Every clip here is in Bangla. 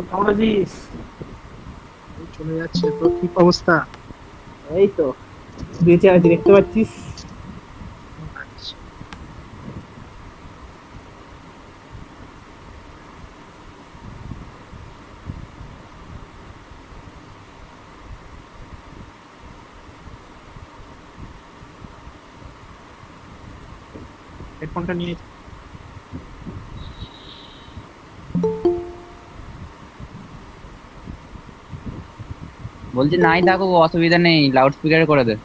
কেমন আছিস? চলে যাচ্ছে। তো কি অবস্থা? এই তো বেঁচে আছি, দেখতে পাচ্ছিস। আচ্ছা, হেডফোনটা নিয়ে বলছি নাই থাকুক, অসুবিধা নেই, লাউড স্পিকারে করে দে।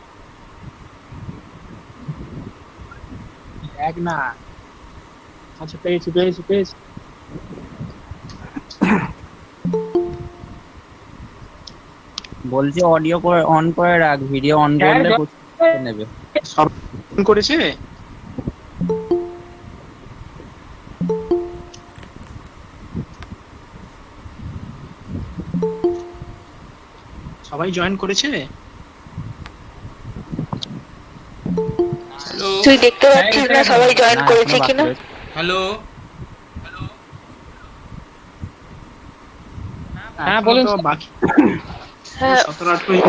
দেখ না। আচ্ছা, পেয়েছি পেয়েছি পেয়েছি। বলছি অডিও করে অন করে রাখ, ভিডিও অন স্যার করলে প্রচুর নেবে। সব ফোন করেছে? সবাই জয়েন করেছে? হ্যালো তুই দেখতে পাচ্ছিস না সবাই জয়েন না এখনো করেছে বাকি কিনা? রয়েছে। হ্যালো হ্যাঁ এখনো বলুন তো স্যার। বাকি হ্যাঁ 17-18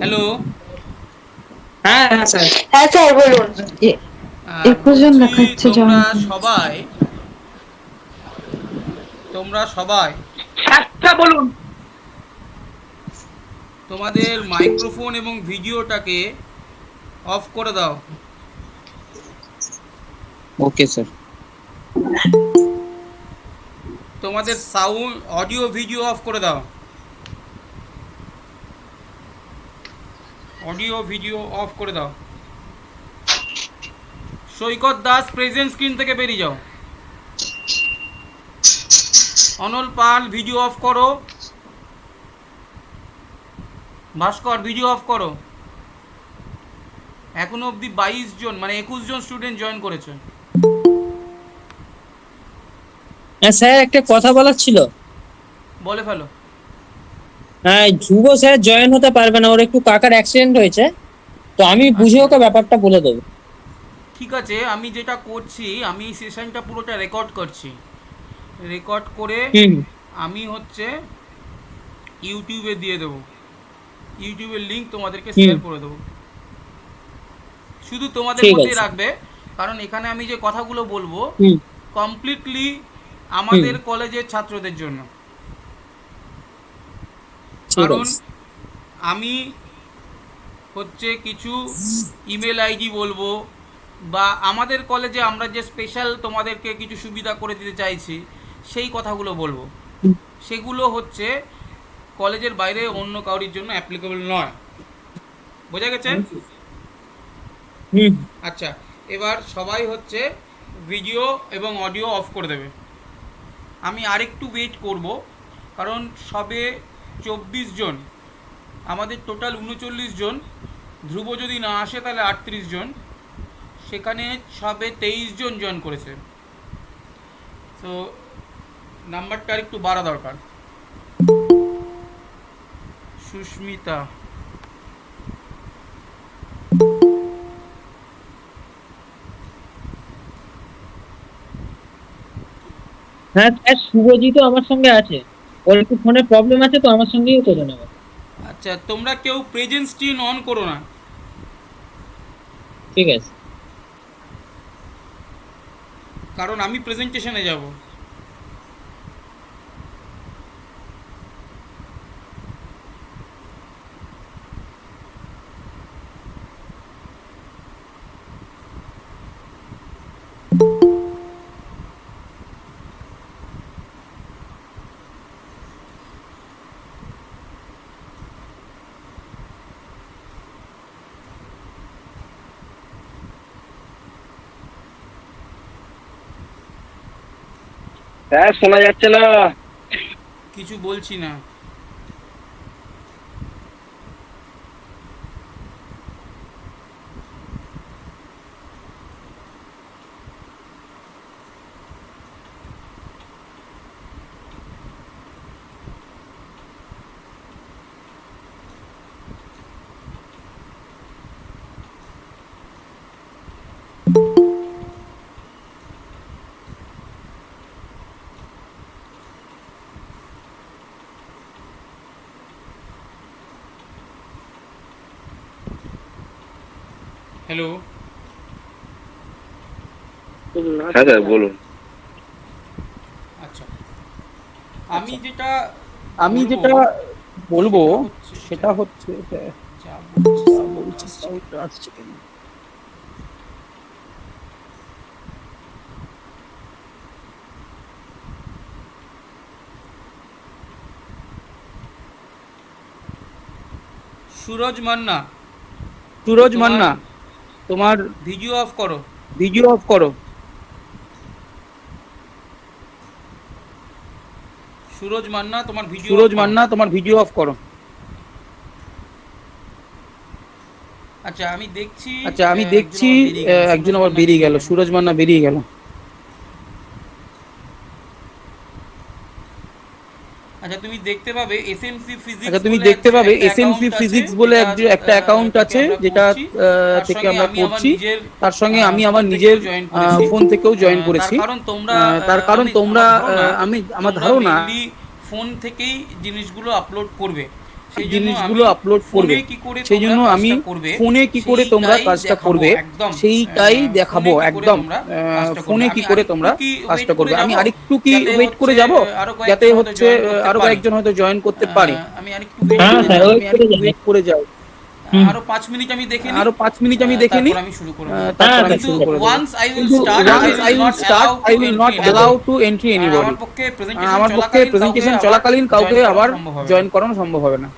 হ্যালো হ্যাঁ হ্যাঁ স্যার। হ্যাঁ স্যার বলুন। 21 জন বলছি দেখাচ্ছে তোমরা জয়েন। সবাই তোমরা সবাই আচ্ছা বলুন। তোমাদের মাইক্রোফোন এবং ভিডিওটাকে অফ করে দাও। Okay sir. তোমাদের সাউন্ড অডিও ভিডিও অফ করে দাও। অডিও ভিডিও অফ করে দাও। সৈকত দাস প্রেজেন্ট স্ক্রিন থেকে বেরিয়ে যাও। অনল পাল ভিডিও অফ করো। ভাস্কর ভিডিও অফ করো। এখনো অবধি 22 জন মানে 21 জন স্টুডেন্ট জয়েন করেছে। হ্যাঁ স্যার, একটা কথা বলার ছিল। বলে ফেলো। হ্যাঁ, ধ্রুব স্যার জয়েন হতে পারবে না, ওর একটু কাকার অ্যাক্সিডেন্ট হয়েছে। তো আমি বুঝে আচ্ছা ওকে ব্যাপারটা বলে দেবো। ঠিক আছে, আমি যেটা করছি, আমি সেশনটা পুরোটা রেকর্ড করছি। রেকর্ড করে হুম। আমি হচ্ছে ইউটিউবে দিয়ে দেবো। ইউটিউবের লিঙ্ক তোমাদেরকে হুম। শেয়ার করে দেবো। শুধু তোমাদের ঠিক মধ্যেই আছে। রাখবে, কারণ এখানে আমি যে কথাগুলো বলবো হুম। কমপ্লিটলি হুম। আমাদের কলেজের ছাত্রদের জন্য। ঠিক কারণ আছে। আমি হচ্ছে কিছু ইমেল আইডি বলবো, বা আমাদের কলেজে আমরা যে স্পেশাল তোমাদেরকে কিছু সুবিধা করে দিতে চাইছি সেই কথাগুলো বলবো। হুম। সেগুলো হচ্ছে কলেজের বাইরে অন্য কারোর জন্য অ্যাপ্লিকেবল নয়। বোঝা গেছে? হুম। আচ্ছা, এবার সবাই হচ্ছে ভিডিও এবং অডিও অফ করে দেবে। আমি আরেকটু ওয়েট করব, কারণ সবে 24 জন, আমাদের টোটাল 39 জন। ধ্রুব যদি না আসে তাহলে 38 জন, সেখানে সবে 23 জন জয়েন করেছে। তো নাম্বারটা আর একটু বাড়া দরকার। সুস্মিতা, হ্যাঁ স্যার, শুভজিৎ আমার সঙ্গে আছে। ওর একটু ফোনে প্রবলেম আছে, তো আমার সঙ্গেই করে নেবে। আচ্ছা তোমরা কেউ প্রেজেন্ট স্ক্রিন অন করো না, ঠিক আছে। কারণ আমি প্রেজেন্টেশনে যাব। স্যার শোনা যাচ্ছে না। কিছু বলছি না। হ্যালো, হ্যাঁ স্যার বলুন। আচ্ছা আমি যেটা বলবো সেটা সেটা হচ্ছে যা বলছি আসছে কেন? সুরজ মান্না, সুরজ মান্না, তোমার ভিডিও অফ করো। ভিডিও অফ করো। সুরজ মান্না তোমার ভিডিও সুরজ মান্না, তোমার ভিডিও অফ করো। আচ্ছা আমি দেখছি একজন আবার বেরিয়ে গেল, সুরজ মান্না বেরিয়ে গেল। আচ্ছা তুমি দেখতে পাবে এসএমসি ফিজিক্স, বলে একটা অ্যাকাউন্ট আছে যেটা থেকে আমরা করছি। তার সঙ্গে আমি আমার নিজের ফোন থেকেও জয়েন করেছি। তার কারণ তোমরা আমার ধারণা ফোন থেকেই জিনিসগুলো আপলোড করবে, সেই জন্য আমি ফোনে কি করে তোমরা কাজটা করবে সেইটাই দেখাবো। একদম ফোনে কি করে তোমরা কাজটা করবে। আমি আরেকটু কি ওয়েট করে যাব, যাতে হচ্ছে আরো কয়েকজন হয়তো জয়েন করতে পারি। আমি আরেকটু ওয়েট করে যাও, আরো 5 মিনিট আমি দেখে নিই, আরো 5 মিনিট আমি দেখে নিই, তারপর আমি শুরু করব। তারপর আমি শুরু করব। once I will start I will not allow to entry anybody. আমার পক্ষে প্রেজেন্টেশন চলাকালীন কাউকে আবার জয়েন করানো সম্ভব হবে না।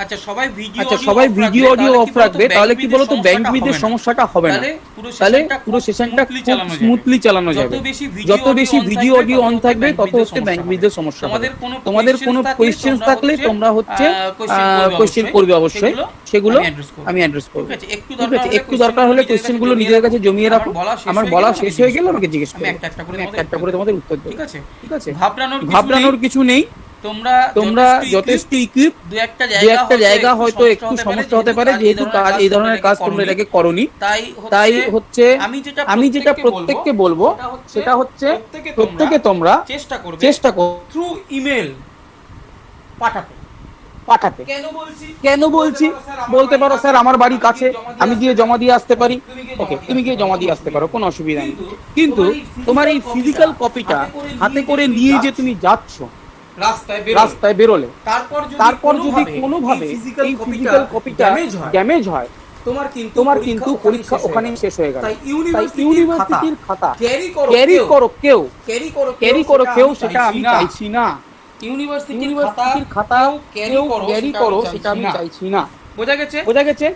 আচ্ছা সবাই ভিডিও অডিও অফ রাখবে, তাহলে কি বলতো ব্যাংক উইথের সমস্যাটা হবে না। তাহলে পুরো সেশনটা স্মুথলি চালানো যাবে। যত বেশি ভিডিও অডিও অন থাকবে তত হচ্ছে ব্যাংক উইথের সমস্যা হবে। তোমাদের কোনো কোয়েশ্চেন্স থাকলে তোমরা হচ্ছে কোয়েশ্চেন করবে অবশ্যই, সেগুলো আমি অ্যাড্রেস করব। ঠিক আছে, একটু দরকার হলে কোয়েশ্চেনগুলো নিজের কাছে জমিয়ে রাখো। আমার বলা শেষ হয়ে গেলে আমাকে জিজ্ঞেস করো, আমি একটা করে তোমাদের উত্তর দেব। ঠিক আছে, ভাবনানোর কিছু নেই। তোমরা যথেষ্ট ইকুইপ। দু একটা জায়গা হয়তো একটু সমস্যা হতে পারে, যেহেতু এই ধরনের কাজ তোমরা এটাকে করনি। তাই হচ্ছে আমি যেটা প্রত্যেককে বলবো সেটা হচ্ছে প্রত্যেকে তোমরা চেষ্টা করো থ্রু ইমেল পাঠাতে। কেন বলছি বলতে পারো, স্যার আমার বাড়ি কাছে, আমি গিয়ে জমা দিয়ে আসতে পারি। ওকে, তুমি গিয়ে জমা দিয়ে আসতে পারো, কোনো অসুবিধা নেই। কিন্তু তোমার এই ফিজিক্যাল কপিটা হাতে করে নিয়ে যে তুমি যাচ্ছ রাস্তায় বেরোলে, তারপর যদি কোনোভাবে এই ফিজিক্যাল কপিটা ড্যামেজ হয়, তোমার কিন্তু পরীক্ষা ওখানেই শেষ হয়ে গেল। তাই ইউনিভার্সিটির খাতা ক্যারি করো কেউ, সেটা আমি চাইছি না। ইউনিভার্সিটির খাতা কেউ ক্যারি করো, সেটা আমি চাইছি না। বোঝা গেছে?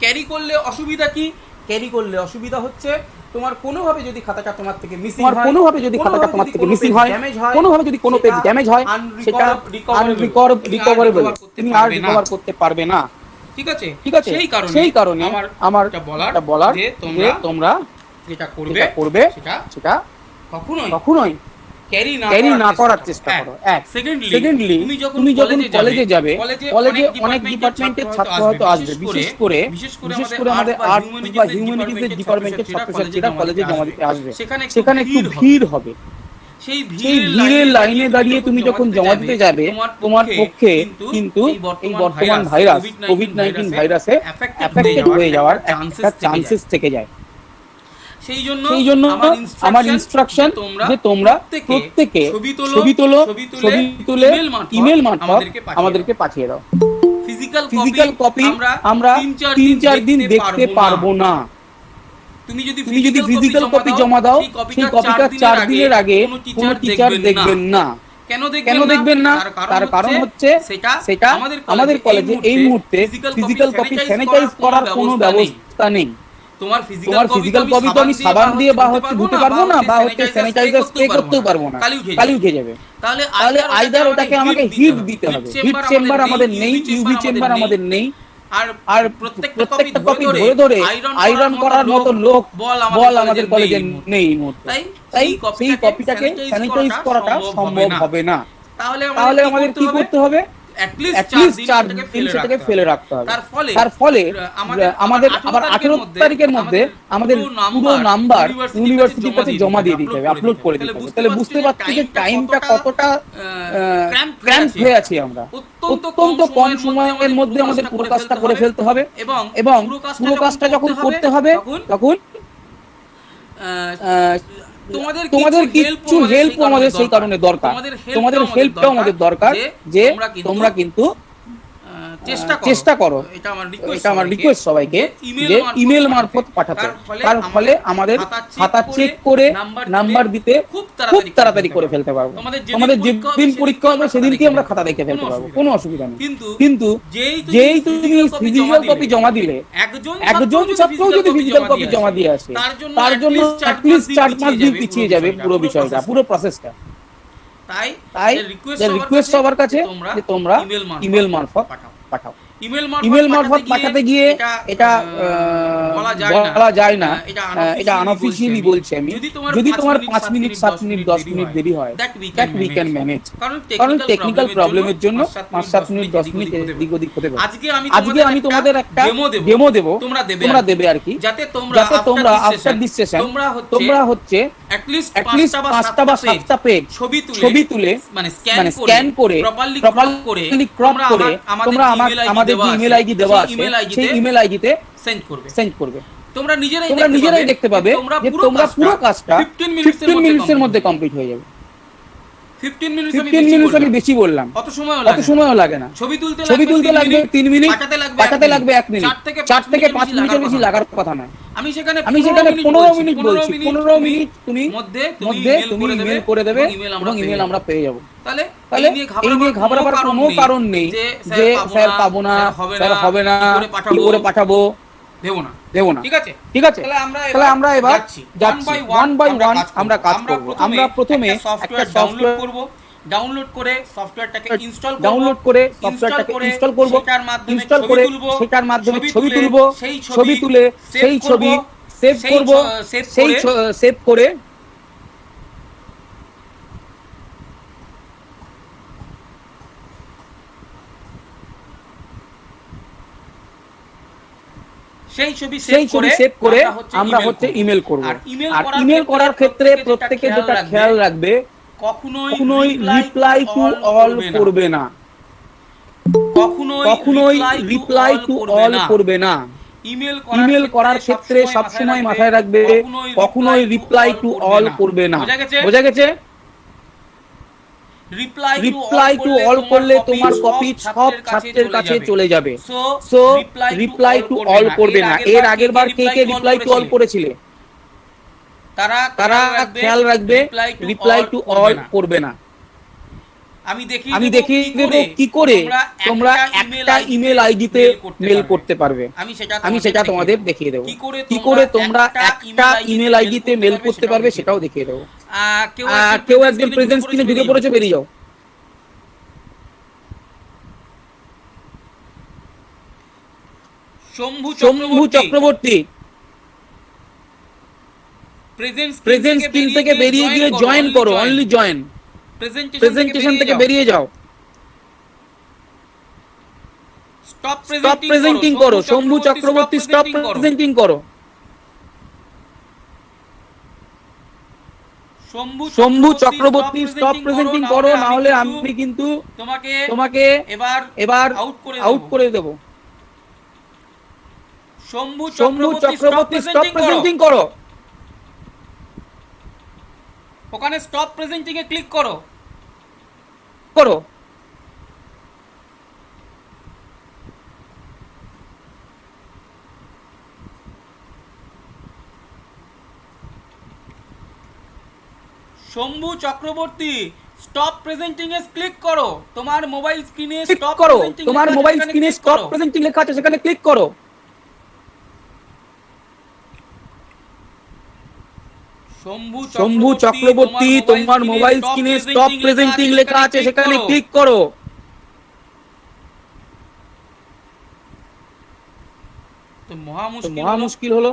ক্যারি করলে অসুবিধা কি? ক্যারি করলে অসুবিধা হচ্ছে তোমার কোনোভাবে যদি খাতাটা তোমার থেকে মিসিং হয়, কোনোভাবে যদি কোনো পেজ ড্যামেজ হয়, সেটা আনরিকভারেবল, তুমি আর রিকভার করতে পারবে না। ঠিক আছে, সেই কারণে আমার বলার যে তোমরা যেটা করবে সেটা কখনোই ক্যারি না করার চেষ্টা করো। সেকেন্ডলি তুমি যখন কলেজে যাবে, কলেজে অনেক ডিপার্টমেন্টের ছাত্র হয়তো আসবে, বিশেষ করে আমাদের আর্ট বা হিউম্যানিটিজের ডিপার্টমেন্টের ছাত্রছাত্রীরা কলেজে জমা দিতে আসবে। সেখানে একটু ভিড় হবে। সেই ভিড়ের লাইনে দাঁড়িয়ে তুমি যখন জমা দিতে যাবে, তোমার পক্ষে কিন্তু এই বর্তমান ভাইরাস কোভিড-19 ভাইরাসে এফেক্টেড হয়ে যাওয়ার একটা চান্সেস থেকে যায়। সেই জন্য আমার ইনস্ট্রাকশন যে তোমরা প্রত্যেকে ছবি তুলে ইমেল মারফত আমাদেরকে পাঠিয়ে দাও। ফিজিক্যাল কপি আমরা 3-4 দিন দেখতে পারবো না। তুমি যদি ফিজিক্যাল কপি জমা দাও, সেই কপিটা 4 দিনের আগে কোনো টিচার দেখবেন না। কেন দেখবেন না? তার কারণ হচ্ছে সেটা আমাদের কলেজে এই মুহূর্তে ফিজিক্যাল কপি স্যানিটাইজ করার কোনো ব্যবস্থা ব্যবস্থা নেই। তোমার ফিজিক্যাল কপি তো আমি সাবান দিয়ে বা হচ্ছে ধুতে পারবো না, বা হচ্ছে স্যানিটাইজার স্প্রে করতেও পারবো না, কালি উঠে যাবে। তাহলে আইদার ওটাকে আমাকে হিট দিতে হবে। হিট চেম্বার আমাদের নেই, ইউভি চেম্বার আমাদের নেই, আর প্রত্যেকটা কপি ধরে ধরে আয়রন করার মতো লোক বল আমাদের কলেজে নেই এই মুহূর্তে। তাই সেই কপিটাকে স্যানিটাইজ করাটা সম্ভব হবে না। তাহলে আমাদের কি করতে হবে? অ্যাটলিস্ট 4 দিন সেটাকে ফেলে রাখতে হবে। তার ফলে আমাদের আবার 18 তারিখের মধ্যে আমাদের পুরো নাম্বার ইউনিভার্সিটির কাছে জমা দিয়ে দিতে হবে, আপলোড করে দিতে হবে। তাহলে বুঝতে পারছি যে টাইমটা কতটা ক্র্যাম্প হয়ে আছি আমরা। অত্যন্ত কম সময়ের মধ্যে আমাদের পুরো কাজটা করে ফেলতে হবে, এবং পুরো কাজটা যখন করতে হবে তখন তোমাদের কিছু হেল্প আমাদের সেই কারণে দরকার। তোমাদের হেল্পটাও আমাদের দরকার, যে তোমরা কিন্তু চেষ্টা করো, এটা আমার রিকোয়েস্ট সবাইকে, যে ইমেল মারফত পাঠাতে। তার ফলে আমাদের খাতা চেক করে নাম্বার দিতে খুব তাড়াতাড়ি করে ফেলতে পারবো। তোমাদের যেদিন পরীক্ষা হবে সেদিনকে আমরা খাতা দেখে ফেলতে পারবো, কোনো অসুবিধা নেই। কিন্তু যেই তুমি ফিজিক্যাল কপি জমা দিলে, একজন ছাত্র যদি ফিজিক্যাল কপি জমা দিয়ে আসে, তার জন্য অ্যাটলিস্ট 4-5 দিন পিছিয়ে যাবে পুরো বিষয়টা, পুরো প্রসেসটা। তাই রিকোয়েস্ট সবার কাছে যে তোমরা ইমেল মারফত পাঠাও। ইমেল মারফত পাঠাতে গিয়ে এটা বলা যায় না, এটা আনঅফিশিয়ালি বলছি আমি। যদি তোমার 5 মিনিট 7 মিনিট 10 মিনিট দেরি হয়, দ্যাট উই ক্যান ম্যানেজ, কারণ টেকনিক্যাল প্রবলেমের জন্য 5-7 মিনিট 10 মিনিট এদিক ওদিক হতে পারে। আজকে আমি তোমাদের একটা ডেমো দেব, তোমরা দেবে আর কি, যাতে তোমরা আফটার দিস সেশন তোমরা হচ্ছে অ্যাটলিস্ট 5টা বা 7টা পেজ ছবি তুলে, মানে স্ক্যান করে প্রপারলি ক্রপ করে তোমরা আমাদের যে ইমেল আইডি দেওয়া আছে সেই ইমেল আইডিতে সেন্ড করবে। তোমরা নিজেরাই দেখতে পাবে যে তোমরা পুরো কাজটা 15 মিনিটের মধ্যে কমপ্লিট হয়ে যাবে। 15 মিনিট আমি বেশি বললাম, অত সময়ও লাগে না। ছবি তুলতে লাগবে 3 মিনিট, পাঠাতে লাগবে 1 মিনিট। 4 থেকে 5 মিনিটের বেশি লাগার কথা নয়। আমি সেখানে 15 মিনিট বলছি। 15 মিনিট মধ্যে তুমি ইমেল করে দেবে এবং ইমেল আমরা পেয়ে যাব। তাহলে এই নিয়ে ঘাবড়াবার কোনো কারণ নেই যে স্যার পাবো না, স্যার হবে না, কি করে পাঠাবো, দেবো না। ঠিক আছে, তাহলে আমরা এবার যাচ্ছি ওয়ান বাই ওয়ান আমরা কাজ করব। আমরা প্রথমে একটা সফটওয়্যার করব, ডাউনলোড করে সফটওয়্যারটাকে ইনস্টল করব, ইনস্টল করে সেটার মাধ্যমে ছবি তুলব, ছবি তুলে সেই ছবি সেভ করব, সেভ করে সেই ছবি সেভ করে আমরা হচ্ছে ইমেল করব। আর ইমেল করার ক্ষেত্রে প্রত্যেকে যেটা খেয়াল রাখবে, কখনোই রিপ্লাই টু অল করবে না, কখনোই রিপ্লাই টু অল করবে না। ইমেল করার ক্ষেত্রে সবসময় মাথায় রাখবে, কখনোই রিপ্লাই টু অল করবে না। বোঝা গেছে? রিপ্লাই টু অল করলে তোমার কপি সব ছাত্রের কাছে চলে যাবে। সো রিপ্লাই টু অল করবে না। এর আগের বার কে রিপ্লাই টু অল করেছিলে তারা খেয়াল রাখবে, রিপ্লাই টু অল করবে না। আমি দেখিয়ে দেব কি করে তোমরা একটা ইমেল আইডিতে মেল করতে পারবে। আমি সেটা তোমাদের দেখিয়ে দেব, কি করে তোমরা একটা ইমেল আইডিতে মেল করতে পারবে সেটাও দেখিয়ে দেবো। কেউ একজন প্রেজেন্ট স্ক্রিনে ঢুকে পড়েছে, বেরিয়ে যাও। শম্ভু চক্রবর্তী প্রেজেন্ট স্ক্রিন থেকে বেরিয়ে গিয়ে জয়েন করো, অনলি জয়েন। প্রেজেন্টেশন থেকে বেরিয়ে যাও, স্টপ প্রেজেন্টিং করো। শম্ভু চক্রবর্তী স্টপ প্রেজেন্টিং করো। শম্ভু চক্রবর্তী স্টপ প্রেজেন্টিং করো, না হলে আমি কিন্তু তোমাকে এবার আউট করে দেব। শম্ভু চক্রবর্তী স্টপ প্রেজেন্টিং করো। ওখানে স্টপ প্রেজেন্টিং এ ক্লিক করো। শম্ভু চক্রবর্তী স্টপ প্রেজেন্টিং এ ক্লিক করো। তোমার মোবাইল স্ক্রিনে স্টপ প্রেজেন্টিং লেখা আছে, সেখানে ক্লিক করো। শম্ভু চক্রবর্তী, তোমার মোবাইল স্ক্রিনে স্টপ প্রেজেন্টিং লেখা আছে, সেখানে ক্লিক করো। তো মহা মুশকিল হলো।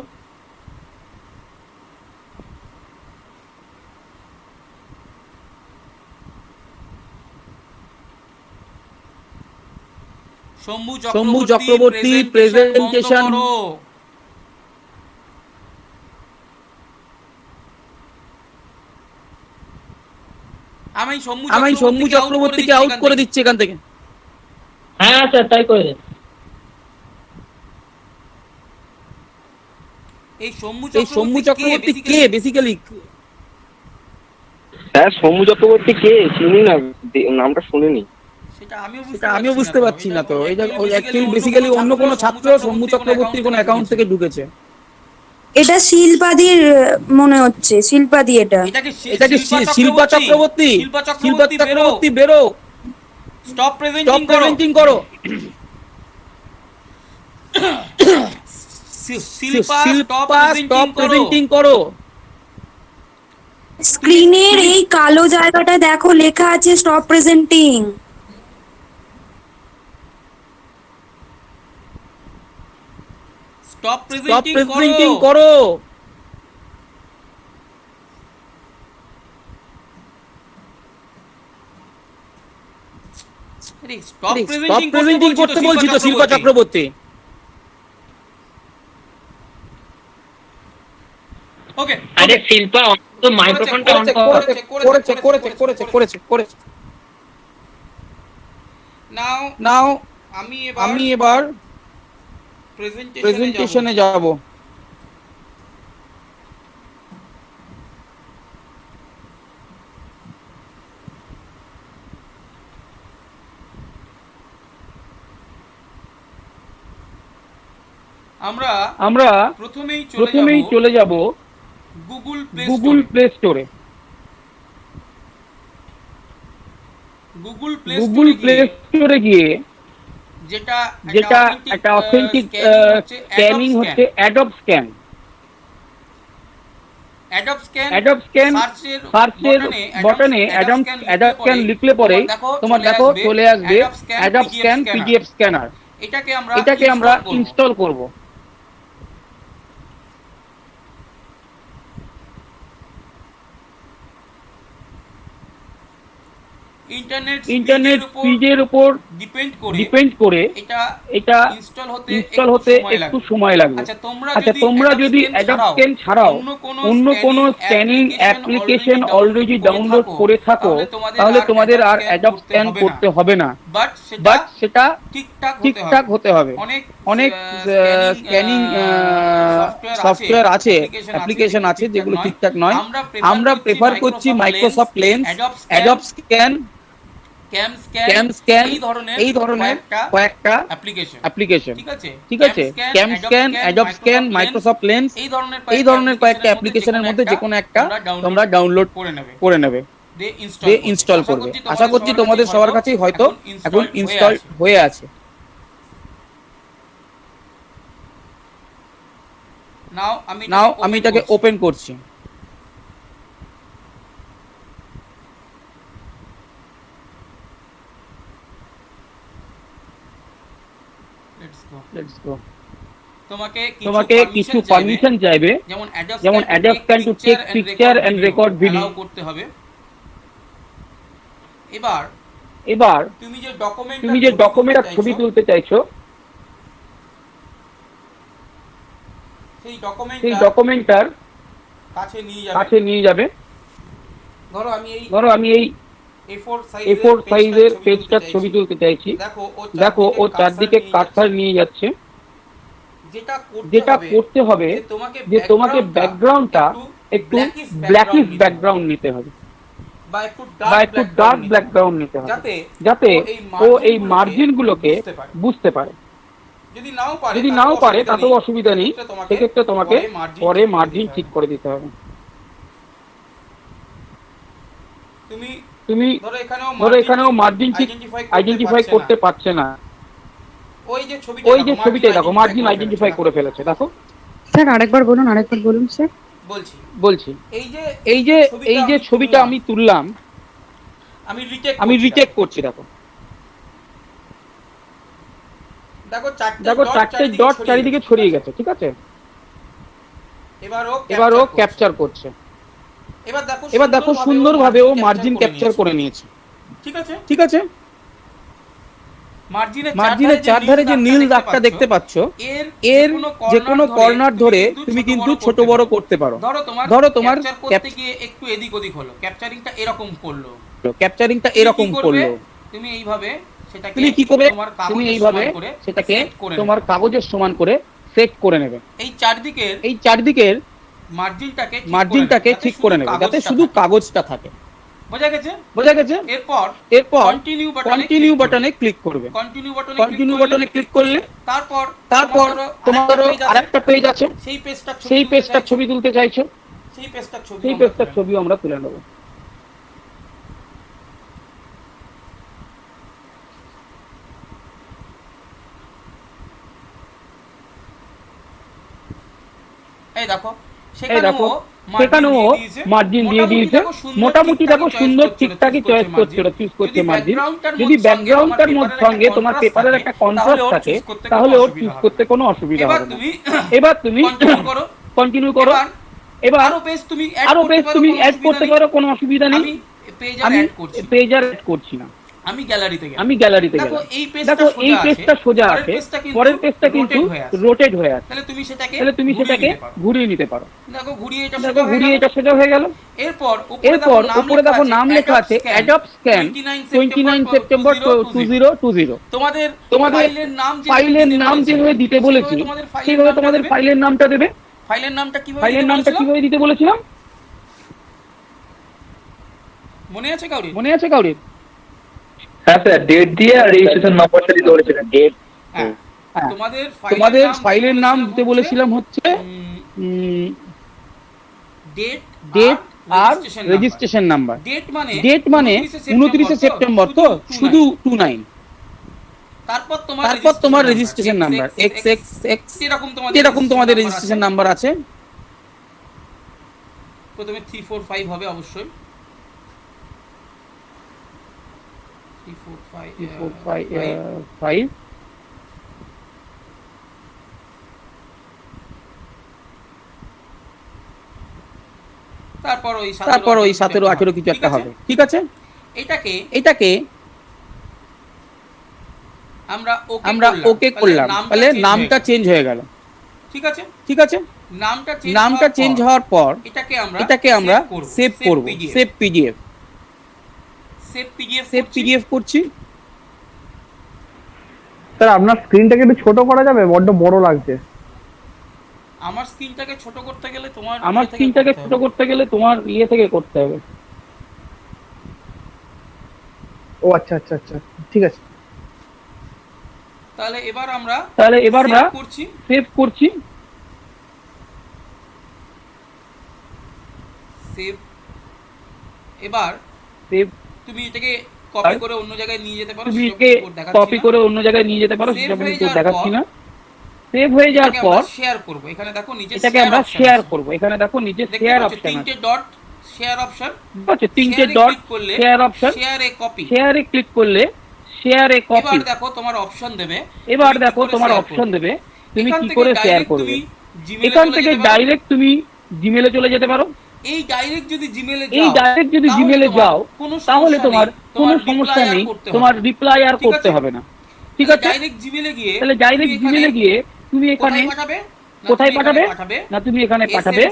শম্ভু চক্রবর্তী প্রেজেন্টেশন আমি শম্ভু চক্রবর্তীকে আউট করে দিচ্ছি এখান থেকে। হ্যাঁ স্যার তাই করে দেন। এই শম্ভু চক্রবর্তী কে বেসিক্যালি? হ্যাঁ, সৌম্য চক্রবর্তী কে চিনি না, নামটা শুনিনি। সেটা আমিও বুঝতে পারছি না তো। এটা অ্যাকচুয়ালি বেসিক্যালি অন্য কোনো ছাত্র শম্ভু চক্রবর্তীর কোনো অ্যাকাউন্ট থেকে ঢুকেছে। এটা শিল্পাদির মনে হচ্ছে, শিল্পাদি এটা। এটা কি শিল্পা চক্রবর্তী? শিল্পা চক্রবর্তী বেরো, স্টপ প্রেজেন্টিং করো। শিল্পা স্টপ প্রেজেন্টিং করো। স্ক্রিনের এই কালো জায়গাটা দেখো, লেখা আছে স্টপ প্রেজেন্টিং। স্টপ প্রেজেন্টিং করো। স্টপ প্রেজেন্টিং করতে বলছি তো শিল্পা চক্রবর্তী। ওকে, আরে শিল্পা তো মাইক্রোফোনটা অন করেছে। নাও আমি এবার প্রেজেন্টেশনে যাব। আমরা প্রথমেই চলে যাব গুগল প্লে স্টোরে। গুগল প্লে স্টোরে গিয়ে যেটা একটা অথেন্টিক স্ক্যানিং হচ্ছে অ্যাডব স্ক্যান। অ্যাডব স্ক্যান সার্চের বটনে অ্যাডব স্ক্যান লিখলে পরে তোমার দেখো চলে আসবে অ্যাডব স্ক্যান পিডিএফ স্ক্যানার। এটাকে আমরা ইনস্টল করব। ইন্টারনেট স্পিডের উপর ডিপেন্ড করে এটা ইনস্টল হতে একটু সময় লাগবে। আচ্ছা, তোমরা যদি অ্যাডব স্ক্যান ছাড়াও অন্য কোনো স্ক্যানিং অ্যাপ্লিকেশন অলরেডি ডাউনলোড করে থাকো, তাহলে তোমাদের আর অ্যাডব স্ক্যান করতে হবে না। বাট সেটা ঠিকঠাক হতে হবে। অনেক স্ক্যানিং সফটওয়্যার আছে, অ্যাপ্লিকেশন আছে যেগুলো ঠিকঠাক নয়। আমরা প্রেফার করছি Microsoft Lens, Adobe scan, cam scan, এই ধরনের কয়েকটা অ্যাপ্লিকেশন। ঠিক আছে, cam scan, Adobe scan, Microsoft Lens, এই ধরনের কয়েকটা অ্যাপ্লিকেশনের মধ্যে যে কোনো একটা তোমরা ডাউনলোড করে নেবে, দিয়ে ইনস্টল করবে। আশা করছি তোমাদের সবার কাছেই হয়তো এখন ইনস্টল হয়ে আছে। নাও আমি এটাকে ওপেন করছি। তোমাকে কিছু পারমিশন চাইবে, যেমন Adobe scan to take picture and record video করতে হবে। এবার তুমি যে ডকুমেন্টটা ছবি তুলতে চাইছো, সেই ডকুমেন্টটার কাছে নিয়ে যাবে। ধরো আমি এই A4 সাইজের পেজটার ছবি তুলতে চাইছি। দেখো ও চারদিকে কার্সার নিয়ে যাচ্ছে। যেটা করতে হবে যে তোমাকে ব্যাকগ্রাউন্ডটা একটু ব্ল্যাকিশ ব্যাকগ্রাউন্ড নিতে হবে, বা একটু ডার্ক ব্যাকগ্রাউন্ড নিতে হবে, যাতে ও এই মার্জিন গুলোকে বুঝতে পারে। যদি নাও পারে তাতেও অসুবিধা নেই, সেক্ষেত্রে তোমাকে পরে মার্জিন ঠিক করে দিতে হবে। তুমি ধরো এখানেও মার্জিন ঠিক আইডেন্টিফাই করতে পারছে না। ওই যে ছবিটা দেখো, মার্জিন আইডেন্টিফাই করে ফেলেছে, দেখো। স্যার আরেকবার বলুন স্যার। বলছি এই যে ছবিটা আমি তুললাম, আমি রিটেক করছি। দেখো চারটে ডট চারিদিকে ছড়িয়ে গেছে, ঠিক আছে? এবার ও ক্যাপচার করছে। এবার দেখো সুন্দরভাবে ও মার্জিন ক্যাপচার করে নিয়েছে, ঠিক আছে? মার্জিনের চারধারে যে নীল দাগটা দেখতে পাচ্ছ, এর যে কোনো কর্নার ধরে তুমি কিন্তু ছোট বড় করতে পারো। ধরো তোমার একটু এদিক ওদিক হলো, ক্যাপচারিংটা এরকম করলো, তুমি এইভাবে সেটাকে তুমি কি করবে? তুমি এইভাবে সেটাকে তোমার কাগজের সমান করে সেট করে নেবে। এই চারদিকের মার্জিনটাকে ঠিক করে নেবে যাতে শুধু কাগজটা থাকে। বোঝা গেছে? এরপর কন্টিনিউ বাটনে ক্লিক করবে। কন্টিনিউ বাটনে ক্লিক করলে তারপর তোমার আরেকটা পেজ আছে, সেই পেজটার ছবি তুলতে চাইছো, সেই পেজটার ছবি আমরা তুলে নেব। এই দেখো সেখানে ও মার্জিন দিয়ে দিয়েছে। মোটামুটি দেখো সুন্দর ঠিকঠাকই চয়েস চুজ করছে মার্জিন। যদি ব্যাকগ্রাউন্ডটার সঙ্গে তোমার পেপারের একটা কন্ট্রাস্ট থাকে তাহলে ওর চুজ করতে কোনো অসুবিধা হবে না। এবার তুমি কন্টিনিউ করো। এবার আরো পেজ তুমি অ্যাড করতে পারো, কোনো অসুবিধা নেই। আমি পেজ আর অ্যাড করছি না, আমি গ্যালারিতে গেলাম। দেখো এই পেজটা সোজা আছে, পরের পেজটা কিন্তু রোটেট হয়ে আছে। তাহলে তুমি সেটাকে ঘুরিয়ে নিতে পারো। দেখো ঘুরিয়ে এটা সোজা হয়ে গেল। এরপর উপরে দেখো নাম লেখা আছে অ্যাডব স্ক্যান 29 সেপ্টেম্বর 2020। তোমাদের ফাইলের নাম যেভাবে দিতে বলেছি সেইভাবে তোমাদের ফাইলের নামটা দেবে। ফাইলের নামটা কিভাবে দিতে বলেছিলাম মনে আছে কাউরির? হ্যাঁ স্যার, ডেট দিয়ে আর রেজিস্ট্রেশন নম্বরটা দিতে বলেছিলেন। ডেট, তোমাদের ফাইলের নাম দিতে বলেছিলাম হচ্ছে ডেট আর রেজিস্ট্রেশন নাম্বার। ডেট মানে 29 সেপ্টেম্বর, তো শুধু 29। তারপর তোমার রেজিস্ট্রেশন নাম্বার XXX, এরকম তোমাদের রেজিস্ট্রেশন নাম্বার আছে। প্রথমে 345 হবে অবশ্যই, 345 তারপর ওই 17 18 কিছু একটা হবে, ঠিক আছে? এটাকে আমরা ওকে করলাম, তাহলে নামটা চেঞ্জ হয়ে গেল, ঠিক আছে? নামটা চেঞ্জ হওয়ার পর এটাকে আমরা সেভ করব। সেভ পিডিএফ করছি। স্যার আপনার স্ক্রিনটাকে একটু ছোট করা যাবে? বড্ড বড় লাগছে। আমার স্ক্রিনটাকে ছোট করতে গেলে তোমার ইয়ে থেকে করতে হবে। ও আচ্ছা, ঠিক আছে। তাহলে এবার আমরা সেভ করছি। এবার তুমি এটাকে কপি করে অন্য জায়গায় নিয়ে যেতে পারো, সেটা আমি দেখাচ্ছি না। সেভ হয়ে যাওয়ার পর শেয়ার করব। এখানে দেখো নিচে এটাকে আমরা শেয়ার করব। এখানে দেখো নিচে শেয়ার অপশন আছে, তিনটে ডট শেয়ার অপশন আছে, তিনটে ডট শেয়ার অপশন। শেয়ারে ক্লিক করলে শেয়ার এ কপি। এবার দেখো তোমার অপশন দেবে, তুমি কি করে শেয়ার করবে। এখান থেকে ডাইরেক্ট তুমি জিমেলে চলে যেতে পারো। এই ডাইরেক্ট যদি জিমেলে যাও তাহলে তোমার কোনো সমস্যা নেই, তোমার রিপ্লাই আর করতে হবে না, ঠিক আছে? তাহলে ডাইরেক্ট জিমেলে গিয়ে তুমি এখানে কোথায় পাঠাবে না, তুমি এখানে পাঠাবে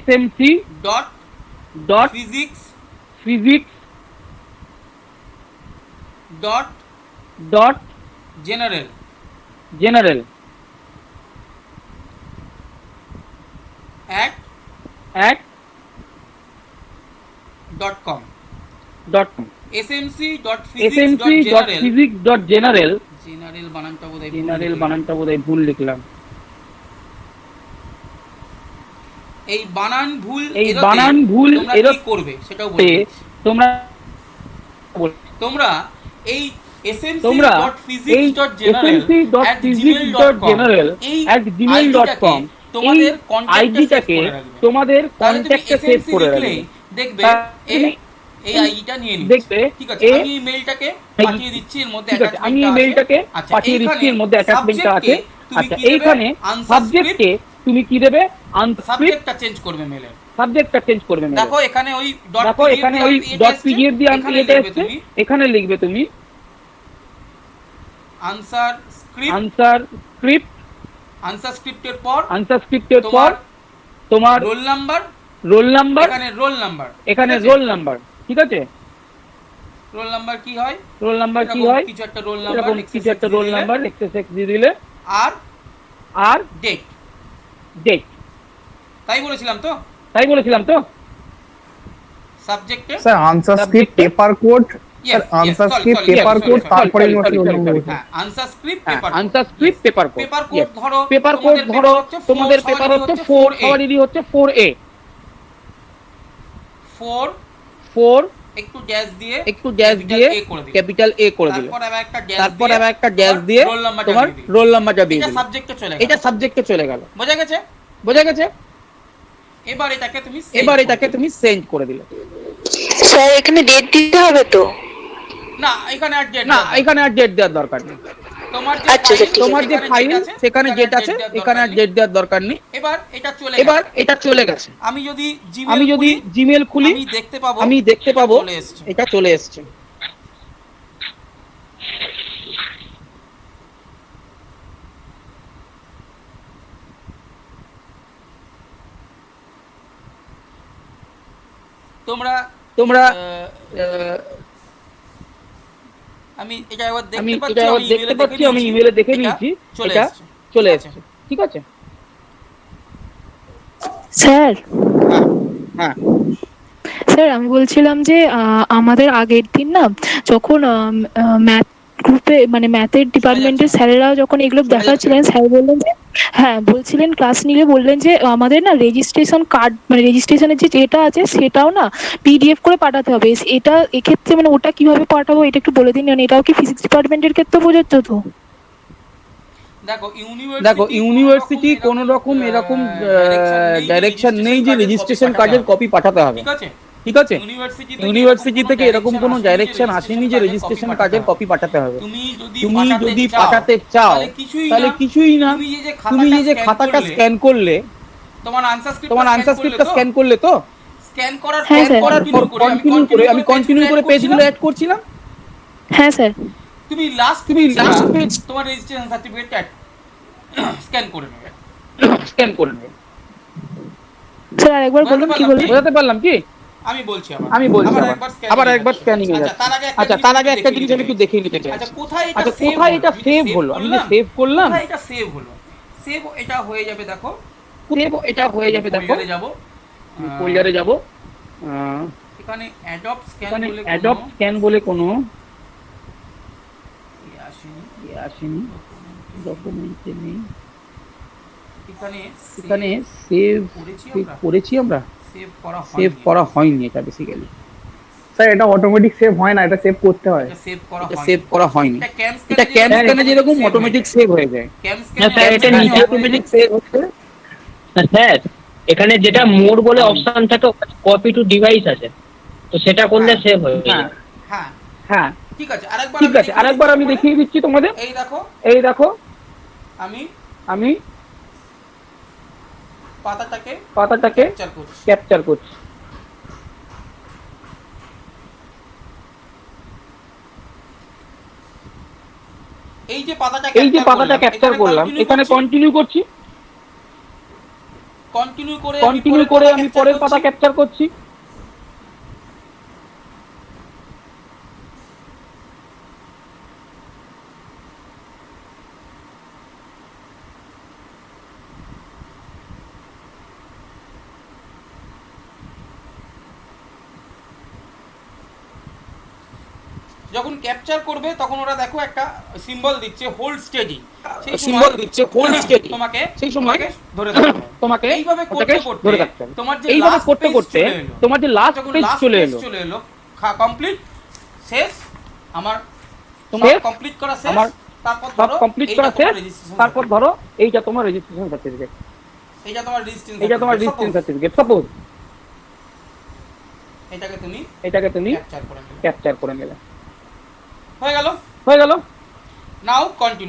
smc.physics.general at .com smc.physics.general বানানটা বোধহয় ভুল লিখলাম। এই বানান ভুল এরকম করবে সেটাও বলতে তোমরা এই smc.physics.general@gmail.com তোমাদের আইডিটাকে তোমাদের কন্ট্যাক্টে সেভ করে রাখবে। দেখবে তাহলে এই আইডিটা নিয়ে নিচ্ছে। দেখবে ঠিক আছে, আমি মেইলটাকে পাঠিয়ে দিচ্ছি, এর মধ্যে ঠিক আছে, আমি এই মেইলটাকে পাঠিয়ে দিচ্ছি, এর মধ্যে অ্যাটাচমেন্টটা আছে। আচ্ছা, এইখানে সাবজেক্টে তুমি কি দেবে? আনস্ক্রিপ্ট। সাবজেক্টটা চেঞ্জ করবে মেইলের। সাবজেক্টটা চেঞ্জ করবে মেইলের। দেখো এখানে ওই দেখো এখানে ওই ডট পিডিএফ দিয়ে এটা এসেছে, এখানে লিখবে তুমি আনসার স্ক্রিপ্ট। আনসার স্ক্রিপ্টের পর তোমার রোল নাম্বার, এখানে রোল নাম্বার। ঠিক আছে, রোল নাম্বার কি হয়? কিছু একটা রোল নাম্বার XSX দিয়ে দিলে, আর ডেট। তাই বলেছিলাম তো সাবজেক্টে sir answer script paper code, answer script paper code, তারপরে আনসার স্ক্রিপ্ট পেপার কোড। ধরো পেপার কোড ধরো তোমাদের পেপার হচ্ছে 4, সবারই হচ্ছে 4A। 4 একটু ড্যাশ দিয়ে ক্যাপিটাল A করে দিলে, তারপর আবার একটা ড্যাশ দিয়ে তোমার রোল নাম্বারটা দিয়ে দিলে, এটা সাবজেক্টে চলে গেল। বোঝা গেছে? এবার এটাকে তুমি সেন্ড করে দিলে। স্যার এখানে ডেট দিতে হবে তো? না, এখানে আর ডেট দেওয়ার দরকার নেই। তোমার যে ফাইল সেখানে ডেট আছে, এখানে আর ডেট দেওয়ার দরকার নেই। এবার এটা চলে গেছে। আমি যদি জিমেল খুলি, আমি দেখতে পাবো এটা চলে এসেছে। তোমরা আমি এটা একবার দেখতে পাচ্ছি, আমি ইমেলে দেখে নিয়েছি, এটা চলে এসেছে। ঠিক আছে স্যার। হ্যাঁ স্যার আমি বলছিলাম যে আমাদের আগের দিন না, যখন ম্যাথ গ্রুপে মানে ম্যাথের ডিপার্টমেন্টের স্যারেরা যখন এগুলো দেখাচ্ছিলেন, স্যার বললেন যে হ্যাঁ বলছিলেন, ক্লাস নিলে বললেন যে আমাদের না রেজিস্ট্রেশন কার্ড মানে রেজিস্ট্রেশনের যে যেটা আছে সেটাও না PDF করে পাঠাতে হবে। এটা এক্ষেত্রে মানে ওটা কিভাবে পাঠাবো এটা একটু বলে দিন। মানে এটাও কি ফিজিক্স ডিপার্টমেন্টের ক্ষেত্রে প্রযোজ্য তো? দেখো ইউনিভার্সিটি কোন রকম এরকম ডাইরেকশন নেই যে রেজিস্ট্রেশন কার্ডের কপি পাঠাতে হবে। ঠিক আছে, ইউনিভার্সিটি থেকে এরকম কোনো ডাইরেকশন আসেনি যে রেজিস্ট্রেশন কার্ডের কপি পাঠাতে হবে। তুমি যদি পাঠাতে চাও তাহলে কিছুই না, তুমি যে খাতাটা স্ক্যান করলে, তোমার আনসার স্ক্রিপ্টটা স্ক্যান করলে তো, স্ক্যান করার পর আমি কন্টিনিউ করে পেজগুলো অ্যাড করছিলাম। হ্যাঁ স্যার। তুমি লাস্ট পেজ তোমার রেজিস্ট্রেশন সার্টিফিকেটটা স্ক্যান করে নেবে। স্যার আরেকবার বলুন, কি বললেন? বোঝাতে পারলাম কি? আমি বলছি আবার একবার স্ক্যানিং এ যাচ্ছে। আচ্ছা, তার আগে একটা জিনিস আমি একটু দেখিয়ে নিতে চাই। আচ্ছা, কোথায় এটা সেভ হলো? আমি যে সেভ করলাম, এটা সেভ হলো। এটা হয়ে যাবে, দেখো ফোল্ডারে যাব। এখানে অ্যাডপ স্ক্যান বলে কোনো আসেনি, ডকুমেন্টে নেই। এখানে সেভ করেছি আমরা, সেভ করা হয়নি এটা বেসিক্যালি। স্যার এটা অটোমেটিক সেভ হয় না, এটা সেভ করতে হয়। সেভ করা হয়নি। এটা ক্যাম স্ক্যানে যেরকম অটোমেটিক সেভ হয়ে যায়, স্যার এটা নিচে অটোমেটিক সেভ হচ্ছে। স্যার এখানে যেটা মোড বলে অপশন থাকে, কপি টু ডিভাইস আছে, তো সেটা করলে সেভ হয়ে যায়। হ্যাঁ ঠিক আছে, আরেকবার আমি দেখিয়ে দিচ্ছি তোমাদের। এই দেখো আমি পাতাটাকে ক্যাপচার করছি। এই যে পাতাটা ক্যাপচার করলাম, এখানে কন্টিনিউ করছি, কন্টিনিউ করে আমি পরের পাতা ক্যাপচার করছি। যখন ক্যাপচার করবে তখন ওরা দেখো একটা সিম্বল দিচ্ছে হোল্ড স্টেডি, তোমাকে সেই সময় ধরে থাকতে হবে। তোমাকে এইভাবে ধরে থাকতে হবে। তোমার যে এইভাবে করতে তোমার যে লাস্ট পেজ চলে এলো, কমপ্লিট শেষ, আমার তোমার কমপ্লিট করা শেষ, তারপর ধরো এইটা তোমার রেজিস্ট্রেশন সার্টিফিকেট। এটা তোমার রেজিস্ট্রেশন এটা তোমার রেজিস্ট্রেশন সার্টিফিকেট। সাপোজ এটাকে তুমি ক্যাপচার করে নিলে, হয়ে গেল।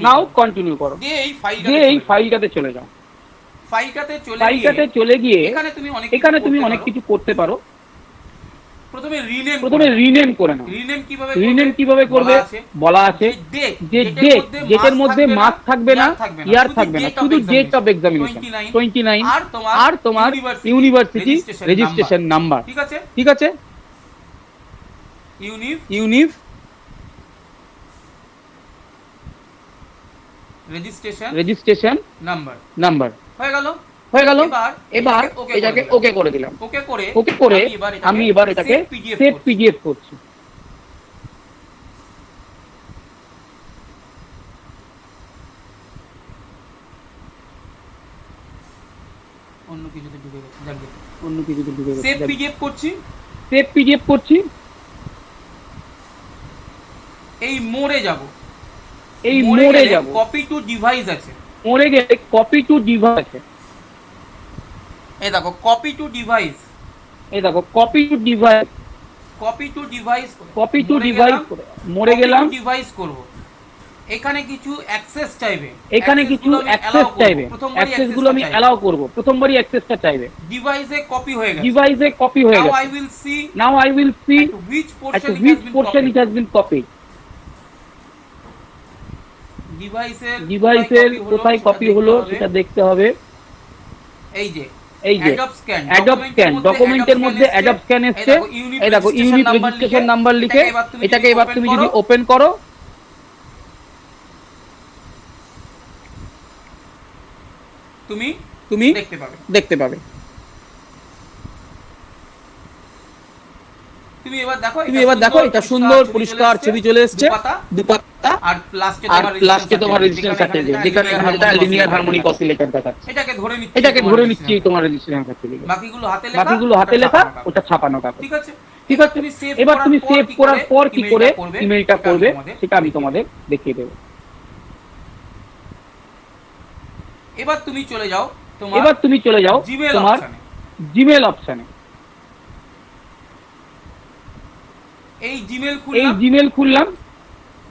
নাও কন্টিনিউ করো, দিয়ে এই ফাইলটাতে চলে যাও। ফাইলটাতে চলে গিয়ে এখানে তুমি অনেক কিছু করতে পারো। প্রথমে রিনেম করে নাও। রিনেম কিভাবে করবে বলা আছে, যে ডেট, ডেটের মধ্যে মার্ক থাকবে না, ইয়ার থাকবে না, শুধু ডেট অফ এক্সামিনেশন 29 আর তোমার ইউনিভার্সিটি রেজিস্ট্রেশন নাম্বার। ঠিক আছে, ইউনিভ রেজিস্ট্রেশন নাম্বার। হয়ে গেল। এবার এটাকে ওকে করে দিলাম। ওকে করে আমি এবার এটাকে সেভ পিডিএফ করছি। অন্য কিছুতে ঢুকে গেছে, সেভ পিডিএফ করছি। করছি। এই মোড়ে যাব, কপি টু ডিভাইস আছে। মোড়ে গেলে কপি টু ডিভাইস আছে। এই দেখো copy to device, copy to device করে মোড়ে গেলাম। ডিভাইস করব, এখানে কিছু অ্যাক্সেস চাইবে, অ্যাক্সেস গুলো আমি অ্যালাউ করব। প্রথমবারই অ্যাক্সেসটা চাইবে। ডিভাইসে কপি হয়ে গেছে। Now I will see which at which portion it has been copied. ডিভাইসের কোথায় কপি হলো সেটা দেখতে হবে। এই যে অ্যাডব স্ক্যান, ডকুমেন্টের মধ্যে অ্যাডব স্ক্যান এসছে। এই দেখো ইউনিট রেজিস্ট্রেশন নাম্বার লিখে এটাকে এবার তুমি যদি ওপেন করো, তুমি দেখতে পাবে। তুমি এবার দেখো এটা সুন্দর পরিষ্কার ছবি চলে এসেছে, দুপাতা আর লাস্টে তোমার রেজিস্ট্রেশন সার্টিফিকেট, যেখানে এটা লিনিয়ার হারমোনিক অসিলেটর দেখাচ্ছে। এটাকে ধরে নিচ্ছি তোমার রেজিস্ট্রেশন সার্টিফিকেট। বাকিগুলো হাতে লেখা, ওটা ছাপানো কাগজ। ঠিক আছে, এবার তুমি সেভ করার পর কি করে ইমেলটা করবে সেটা আমি তোমাদের দেখিয়ে দেব। এবার তুমি চলে যাও তোমার জিমেল অপশনে। এই জিমেল খুললাম।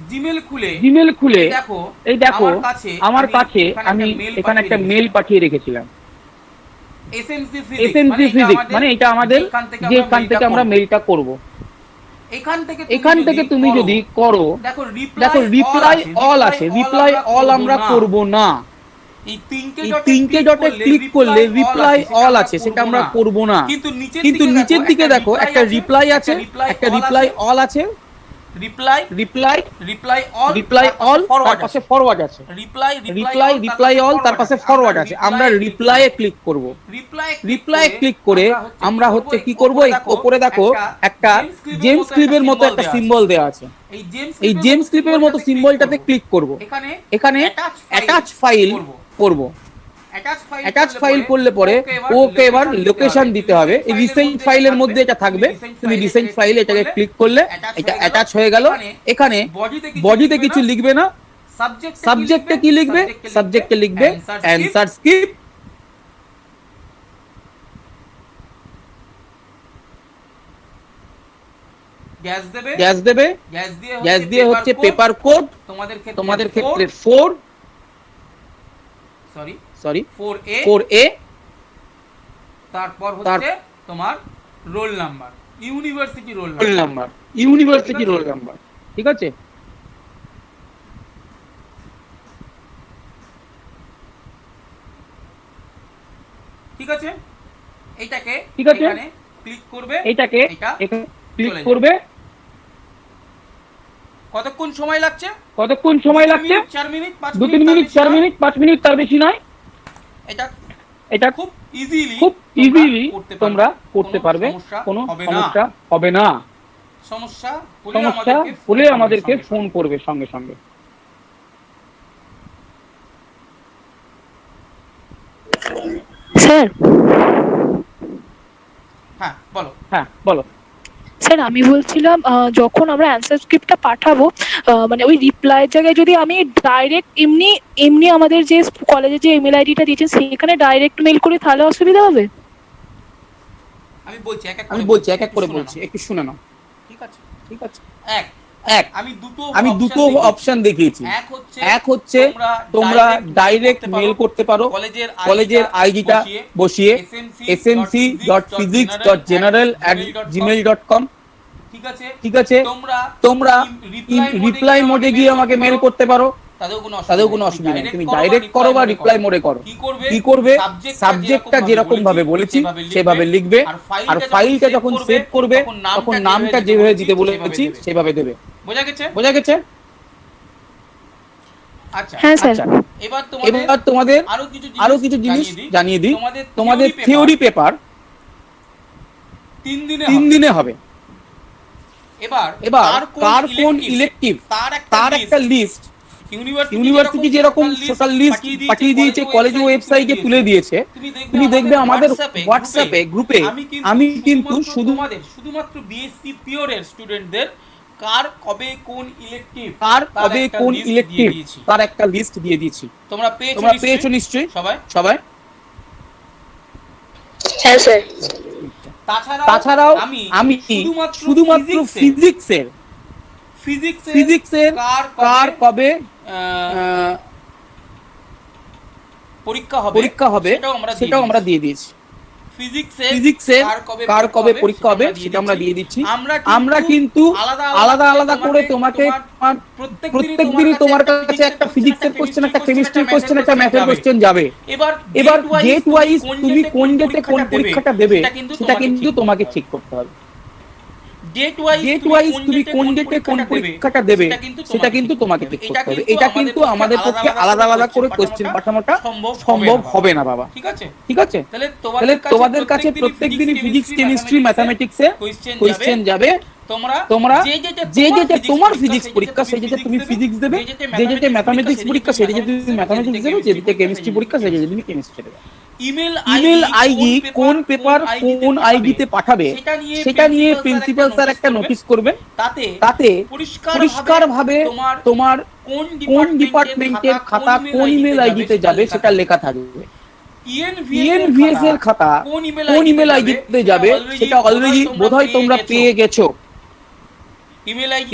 জিমেল খুলে এই দেখো আমার কাছে আমি এখানে একটা মেল পাঠিয়ে রেখেছিলাম। এসএমসি ফিজিক্স মানে এটা আমাদের যেখান থেকে আমরা মেলটা করব। এখান থেকে তুমি যদি করো, দেখো রিপ্লাই অল আছে। রিপ্লাই অল আমরা করব না। এই তিনটে ডটে ক্লিক করলে রিপ্লাই অল আছে, সেটা আমরা করব না। কিন্তু নিচের দিকে দেখো একটা রিপ্লাই আছে, একটা রিপ্লাই অল আছে। রিপ্লাই অল তার পাশে ফরওয়ার্ড আছে। রিপ্লাই অল তার পাশে ফরওয়ার্ড আছে। আমরা রিপ্লাইয়ে ক্লিক করব। রিপ্লাইয়ে ক্লিক করে আমরা হচ্ছে কি করব, এই উপরে দেখো একটা জেমস ক্লিপের মতো একটা সিম্বল দেওয়া আছে। এই জেমস ক্লিপের মতো সিম্বলটাতে ক্লিক করব। এখানে অ্যাটাচ ফাইল করব। অ্যাটাচ ফাইল করলে পরে ওকে এবার লোকেশন দিতে হবে। এই রিসেন্ট ফাইলের মধ্যে এটা থাকবে। তুমি রিসেন্ট ফাইল এটাকে ক্লিক করলে এটা অ্যাটাচ হয়ে গেল। এখানে বডিতে কিছু লিখবে না। সাবজেক্টে কি লিখবে? সাবজেক্টে লিখবে অ্যানসার স্ক্রিপ্ট। গ্যাস দেবে। গ্যাস দিয়ে হচ্ছে পেপার কোড, তোমাদের ক্ষেত্রে 4A। তারপর হচ্ছে তোমার roll number, university roll number. ঠিক আছে, এইটাকে এখানে ক্লিক করবে। এটাকে ক্লিক করবে। কতক্ষণ সময় লাগছে? 4 মিনিট, 2-3 মিনিট, 4 মিনিট, 5 মিনিট, তার বেশি নয়। এটা খুব ইজিলি তোমরা করতে পারবে, কোনো সমস্যা হবে না। সমস্যা হলে আমাদেরকে ফোন করবে সঙ্গে সঙ্গে। স্যার হ্যাঁ বলো। স্যার আমি বলছিলাম যখন আমরা অ্যান্সার স্ক্রিপ্টটা পাঠাবো মানে ওই রিপ্লাইয়ের জায়গায় যদি আমি ডাইরেক্ট এমনি এমনি আমাদের যে কলেজে যে ইমেল আইডিটা দিয়েছেন সেখানে ডাইরেক্ট মেল করি তাহলে অসুবিধা হবে? আমি বলছি এক এক করে বলছি, একটু শুনে নাও। ঠিক আছে ঠিক আছে। এক আমি দুটো অপশন দেখিয়েছি। এক হচ্ছে তোমরা ডাইরেক্ট মেল করতে পারো কলেজের আইডিটা বসিয়ে smc.physics.general@gmail.com। ঠিক আছে, তোমরা রিপ্লাই মোডে গিয়ে আমাকে মেল করতে পারো, তাদেরও কোনো অসুবিধা নেই। তুমি ডাইরেক্ট করো বা রিপ্লাই মোডে করো। কি করবে, সাবজেক্টটা যেরকম ভাবে বলেছি সেভাবে লিখবে, আর ফাইলটা যখন সেভ করবে তখন নামটা যেভাবে দিতে বলেছি সেভাবে দেবে। বোঝা গেছে? আচ্ছা, হ্যাঁ স্যার। এবার তোমাদের আরো কিছু জিনিস জানিয়ে দিই। তোমাদের থিওরি পেপার 3 দিনে হবে। এবার কার কোন ইলেকটিভ তার একটা লিস্ট ইউনিভার্সিটি যেরকম টোটাল লিস্ট পাঠিয়ে দিয়েছে, কলেজ ওয়েবসাইটে তুলে দিয়েছে। তুমি দেখবে আমাদের হোয়াটসঅ্যাপে গ্রুপে আমি কিন্তু শুধুমাত্র বিএসসি পিওরের স্টুডেন্টদের কার কবে কোন ইলেকটিভ তার একটা লিস্ট দিয়ে দিয়েছি। তোমরা পেয়েছো নিশ্চয়ই সবাই। হ্যাঁ স্যার। তাছাড়াও আমি শুধুমাত্র ফিজিক্সের কার কবে পরীক্ষা হবে সেটাও আমরা দিয়ে দিয়েছি। ফিজিক্সের কার কবে পরীক্ষা হবে সেটা আমরা দিয়ে দিচ্ছি। আমরা কিন্তু আলাদা করে তোমাকে প্রত্যেকদিনই তোমার কাছে একটা ফিজিক্সের কোশ্চেন, একটা কেমিস্ট্রির কোশ্চেন, একটা ম্যাথের কোশ্চেন যাবে। এবার ডেট ওয়াইজ তুমি কোন ডেটে কোন পরীক্ষাটা দেবে সেটা কিন্তু তোমাকে ঠিক করতে হবে। ডেট ওয়াইজ তুমি কোন ডেটে কোন পরীক্ষাটা দেবে সেটা কিন্তু তোমাকে ঠিক করতে হবে। এটা কিন্তু আমাদের পক্ষে আলাদা করে কোশ্চেন পাঠানোটা সম্ভব হবে না বাবা। ঠিক আছে? তাহলে তোমাদের কাছে প্রত্যেকদিনই ফিজিক্স, কেমিস্ট্রি, ম্যাথমেটিক্সে কোশ্চেন যাবে। তোমরা যে যেটা তোমার ফিজিক্স পরীক্ষা সেই যেটা তুমি ফিজিক্স দেবে, যে যেটা ম্যাথমেটিক্স পরীক্ষা সেই যেটা তুমি ম্যাথমেটিক্স দেবে, যে যেটা কেমিস্ট্রি পরীক্ষা সেই যেটা তুমি কেমিস্ট্রি দেবে। ইমেল আইডি কোন পেপার কোন আইডিতে পাঠাবে সেটা নিয়ে প্রিন্সিপাল স্যার একটা নোটিশ করবেন। তাতে পরিষ্কার ভাবে তোমার কোন ডিপার্টমেন্টের খাতা কোন ইমেল আইডিতে যাবে সেটা লেখা থাকবে। ইএনভিএস এর খাতা কোন ইমেল আইডিতে যাবে সেটা অলরেডি বোধহয় তোমরা পেয়ে গেছো।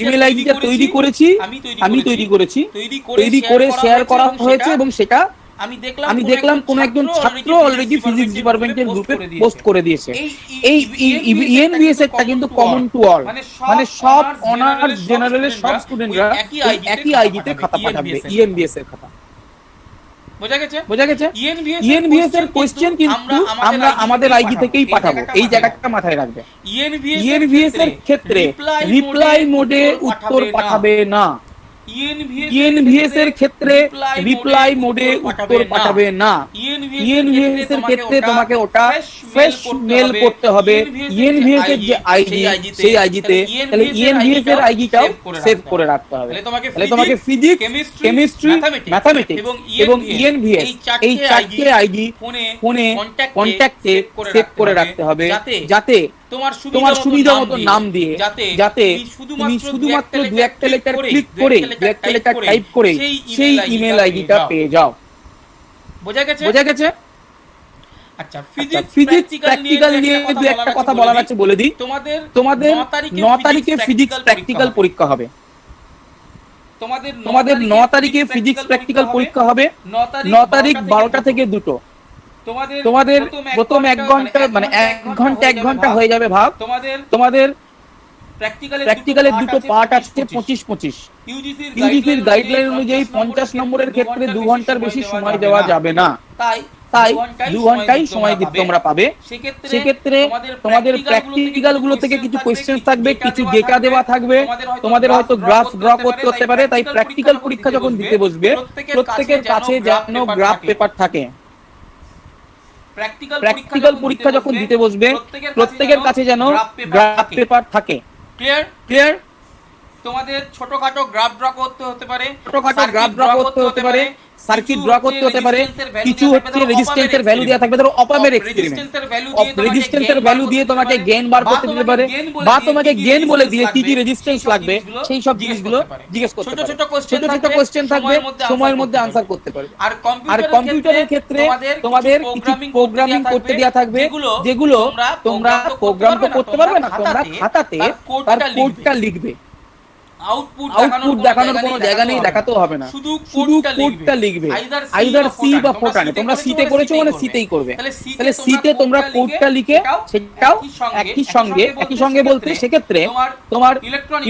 ইমেল আইডিটা আমি তৈরি করেছি, তৈরি করে শেয়ার করা হয়েছে এবং সেটা আমি দেখলাম কোন একজন ছাত্র অলরেডি ফিজিক্স ডিপার্টমেন্টের গ্রুপে পোস্ট করে দিয়েছে। এই ইএনভিএস এরটা কিন্তু কমন টু অল, মানে সব অনার্স জেনারেলের সব স্টুডেন্টরা একই আইডিতে খাতা পাঠাবে, ইএনভিএস এর খাতা। বোঝা গেছে? ইএনভিএস এর কোশ্চেন কিন্তু আমরা আমাদের আইডি থেকেই পাঠাবো, এই জায়গাটা মাথায় রাখবে। ইএনভিএস এর ক্ষেত্রে রিপ্লাই মোডে উত্তর পাঠাবে না। ইএনভিএস এর ক্ষেত্রে রিপ্লাই মোডে উত্তর পাঠাবে না। ইএনভিএস এর ক্ষেত্রে তোমাকে ওটা ফ্রেশ মেল করতে হবে। ইএনভিএস এর যে আইডি সেই আইডিতে, তাহলে ইএনভিএস এর আইডিটাও সেভ করে রাখতে হবে। তাহলে তোমাকে ফিজিক্স, কেমিস্ট্রি, ম্যাথমেটিক্স এবং ইএনভিএস এই চারটি আইডি ফোনে কন্টাক্টে সেভ করে রাখতে হবে, যাতে তোমার সুবিধা মতো নাম দিয়ে, যাতে তুমি শুধুমাত্র দু একটা লেটার ক্লিক করে, দু একটা লেটার টাইপ করে সেই ইমেল আইডিটা পেয়ে যাও। বোঝা গেছে? আচ্ছা, ফিজিক্স প্র্যাকটিক্যাল নিয়ে দু একটা কথা বলার আছে বলে দিই। তোমাদের 9 তারিখে ফিজিক্স প্র্যাকটিক্যাল পরীক্ষা হবে। তোমাদের 9 তারিখে ফিজিক্স প্র্যাকটিক্যাল পরীক্ষা হবে। 9 তারিখ 12টা থেকে 2টো। তোমাদের প্রথম 1 ঘন্টা মানে 1 ঘন্টা হয়ে যাবে ভাব। তোমাদের প্র্যাকটিক্যালের দুটো পার্ট আছে 25-25। ইউজিসির গাইডলাইন অনুযায়ী 50 নম্বরের ক্ষেত্রে 2 ঘন্টার বেশি সময় দেওয়া যাবে না। তাই 2 ঘন্টাই সময় তোমরা পাবে। সেক্ষেত্রে তোমাদের প্র্যাকটিক্যাল গুলো থেকে কিছু কোয়েশ্চেন থাকবে, কিছু ডেটা দেওয়া থাকবে, তোমাদের হয়তো গ্রাফ ড্র করতে হতে পারে। তাই প্র্যাকটিক্যাল পরীক্ষা যখন দিতে বসবে প্রত্যেকের কাছে যেন গ্রাফ পেপার থাকে। প্র্যাকটিক্যাল পরীক্ষা যখন দিতে বসবে প্রত্যেকের কাছে যেন গ্রাফ পেপার থাকে। ক্লিয়ার? তোমাদের ছোটখাটো গ্রাফ ড্র করতে হতে পারে, ছোটখাটো গ্রাফ ড্র করতে হতে পারে, সার্কিট ড্র করতে হতে পারে, কিছু হচ্ছে রেজিস্ট্যান্সের ভ্যালু দেওয়া থাকবে, ধরো অপামের এক্সপেরিমেন্ট, রেজিস্ট্যান্সের ভ্যালু দিয়ে তোমাকে গেইন বার করতে দিতে পারে, বা তোমাকে গেইন বলে দিয়ে কি কি রেজিস্ট্যান্স লাগবে সেই সব জিনিসগুলো জিজ্ঞেস করতে পারে। ছোট ছোট কোশ্চেন থাকবে, সময়ের মধ্যে আনসার করতে পারে। আর কম্পিউটারের ক্ষেত্রে তোমাদের কিছু প্রোগ্রামিং করতে দেওয়া থাকবে, যেগুলো তোমরা প্রোগ্রাম তো করতে পারবে না, তোমরা খাতাতে তার কোডটা লিখবে। আউটপুট দেখানোর কোনো জায়গা নেই, দেখাতেও হবে না, শুধু কোডটা লিখবে। আইদার সি বা ফোটানে, তোমরা সিতে করেছো মানে সিতেই করবে, তাহলে সিতে তোমরা কোডটা লিখে সেটাও একই সঙ্গে বলতে সেক্ষেত্রে তোমার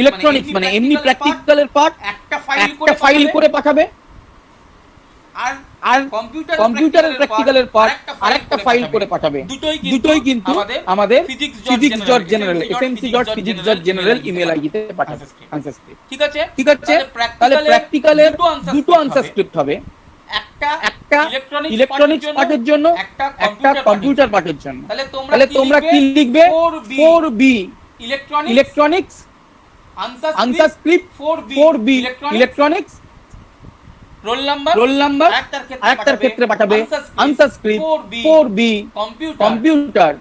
ইলেকট্রনিক্স মানে এমনি প্র্যাকটিক্যালের পার্ট একটা ফাইল করে পাঠাবে, আর কম্পিউটারের প্র্যাকটিক্যালের পার্ট আরেকটা ফাইল করে পাঠাবে। দুটোই কিন্তু আমাদের physics.general fmc.physics.general ইমেল আইডিতে পাঠাবে আনসার স্ক্রিপ্ট। ঠিক আছে, তাহলে প্র্যাকটিক্যালের দুটো আনসার স্ক্রিপ্ট হবে, একটা ইলেকট্রনিক্স পার্টের জন্য, একটা কম্পিউটার পার্টের জন্য। তাহলে তোমরা কি লিখবে? 4B electronics answer script, 4B electronics roll number আরেকটার ক্ষেত্রে পাঠাবে answer script, 4B computer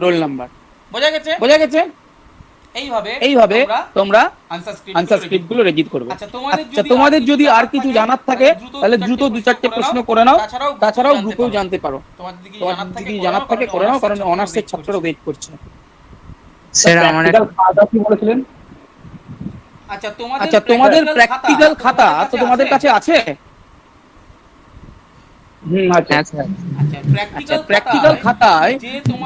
roll number. বোঝা গেছে? এইভাবে তোমরা আনসার স্ক্রিপ্ট গুলো রেডি করবে। আচ্ছা, তোমাদের যদি আর কিছু জানার থাকে তাহলে দ্রুত 2-4টে প্রশ্ন করে নাও, তাছাড়াও গ্রুপেও জানতে পারো। তোমাদের যদি জানার থাকে করে নাও, কারণ অনার্সের ছাত্ররা ওয়েট করছে। স্যার আমার কি বলেছিলেন? আচ্ছা, তোমাদের প্র্যাকটিক্যাল খাতা তো তোমাদের কাছে আছে? আচ্ছা, প্র্যাকটিক্যাল খাতায়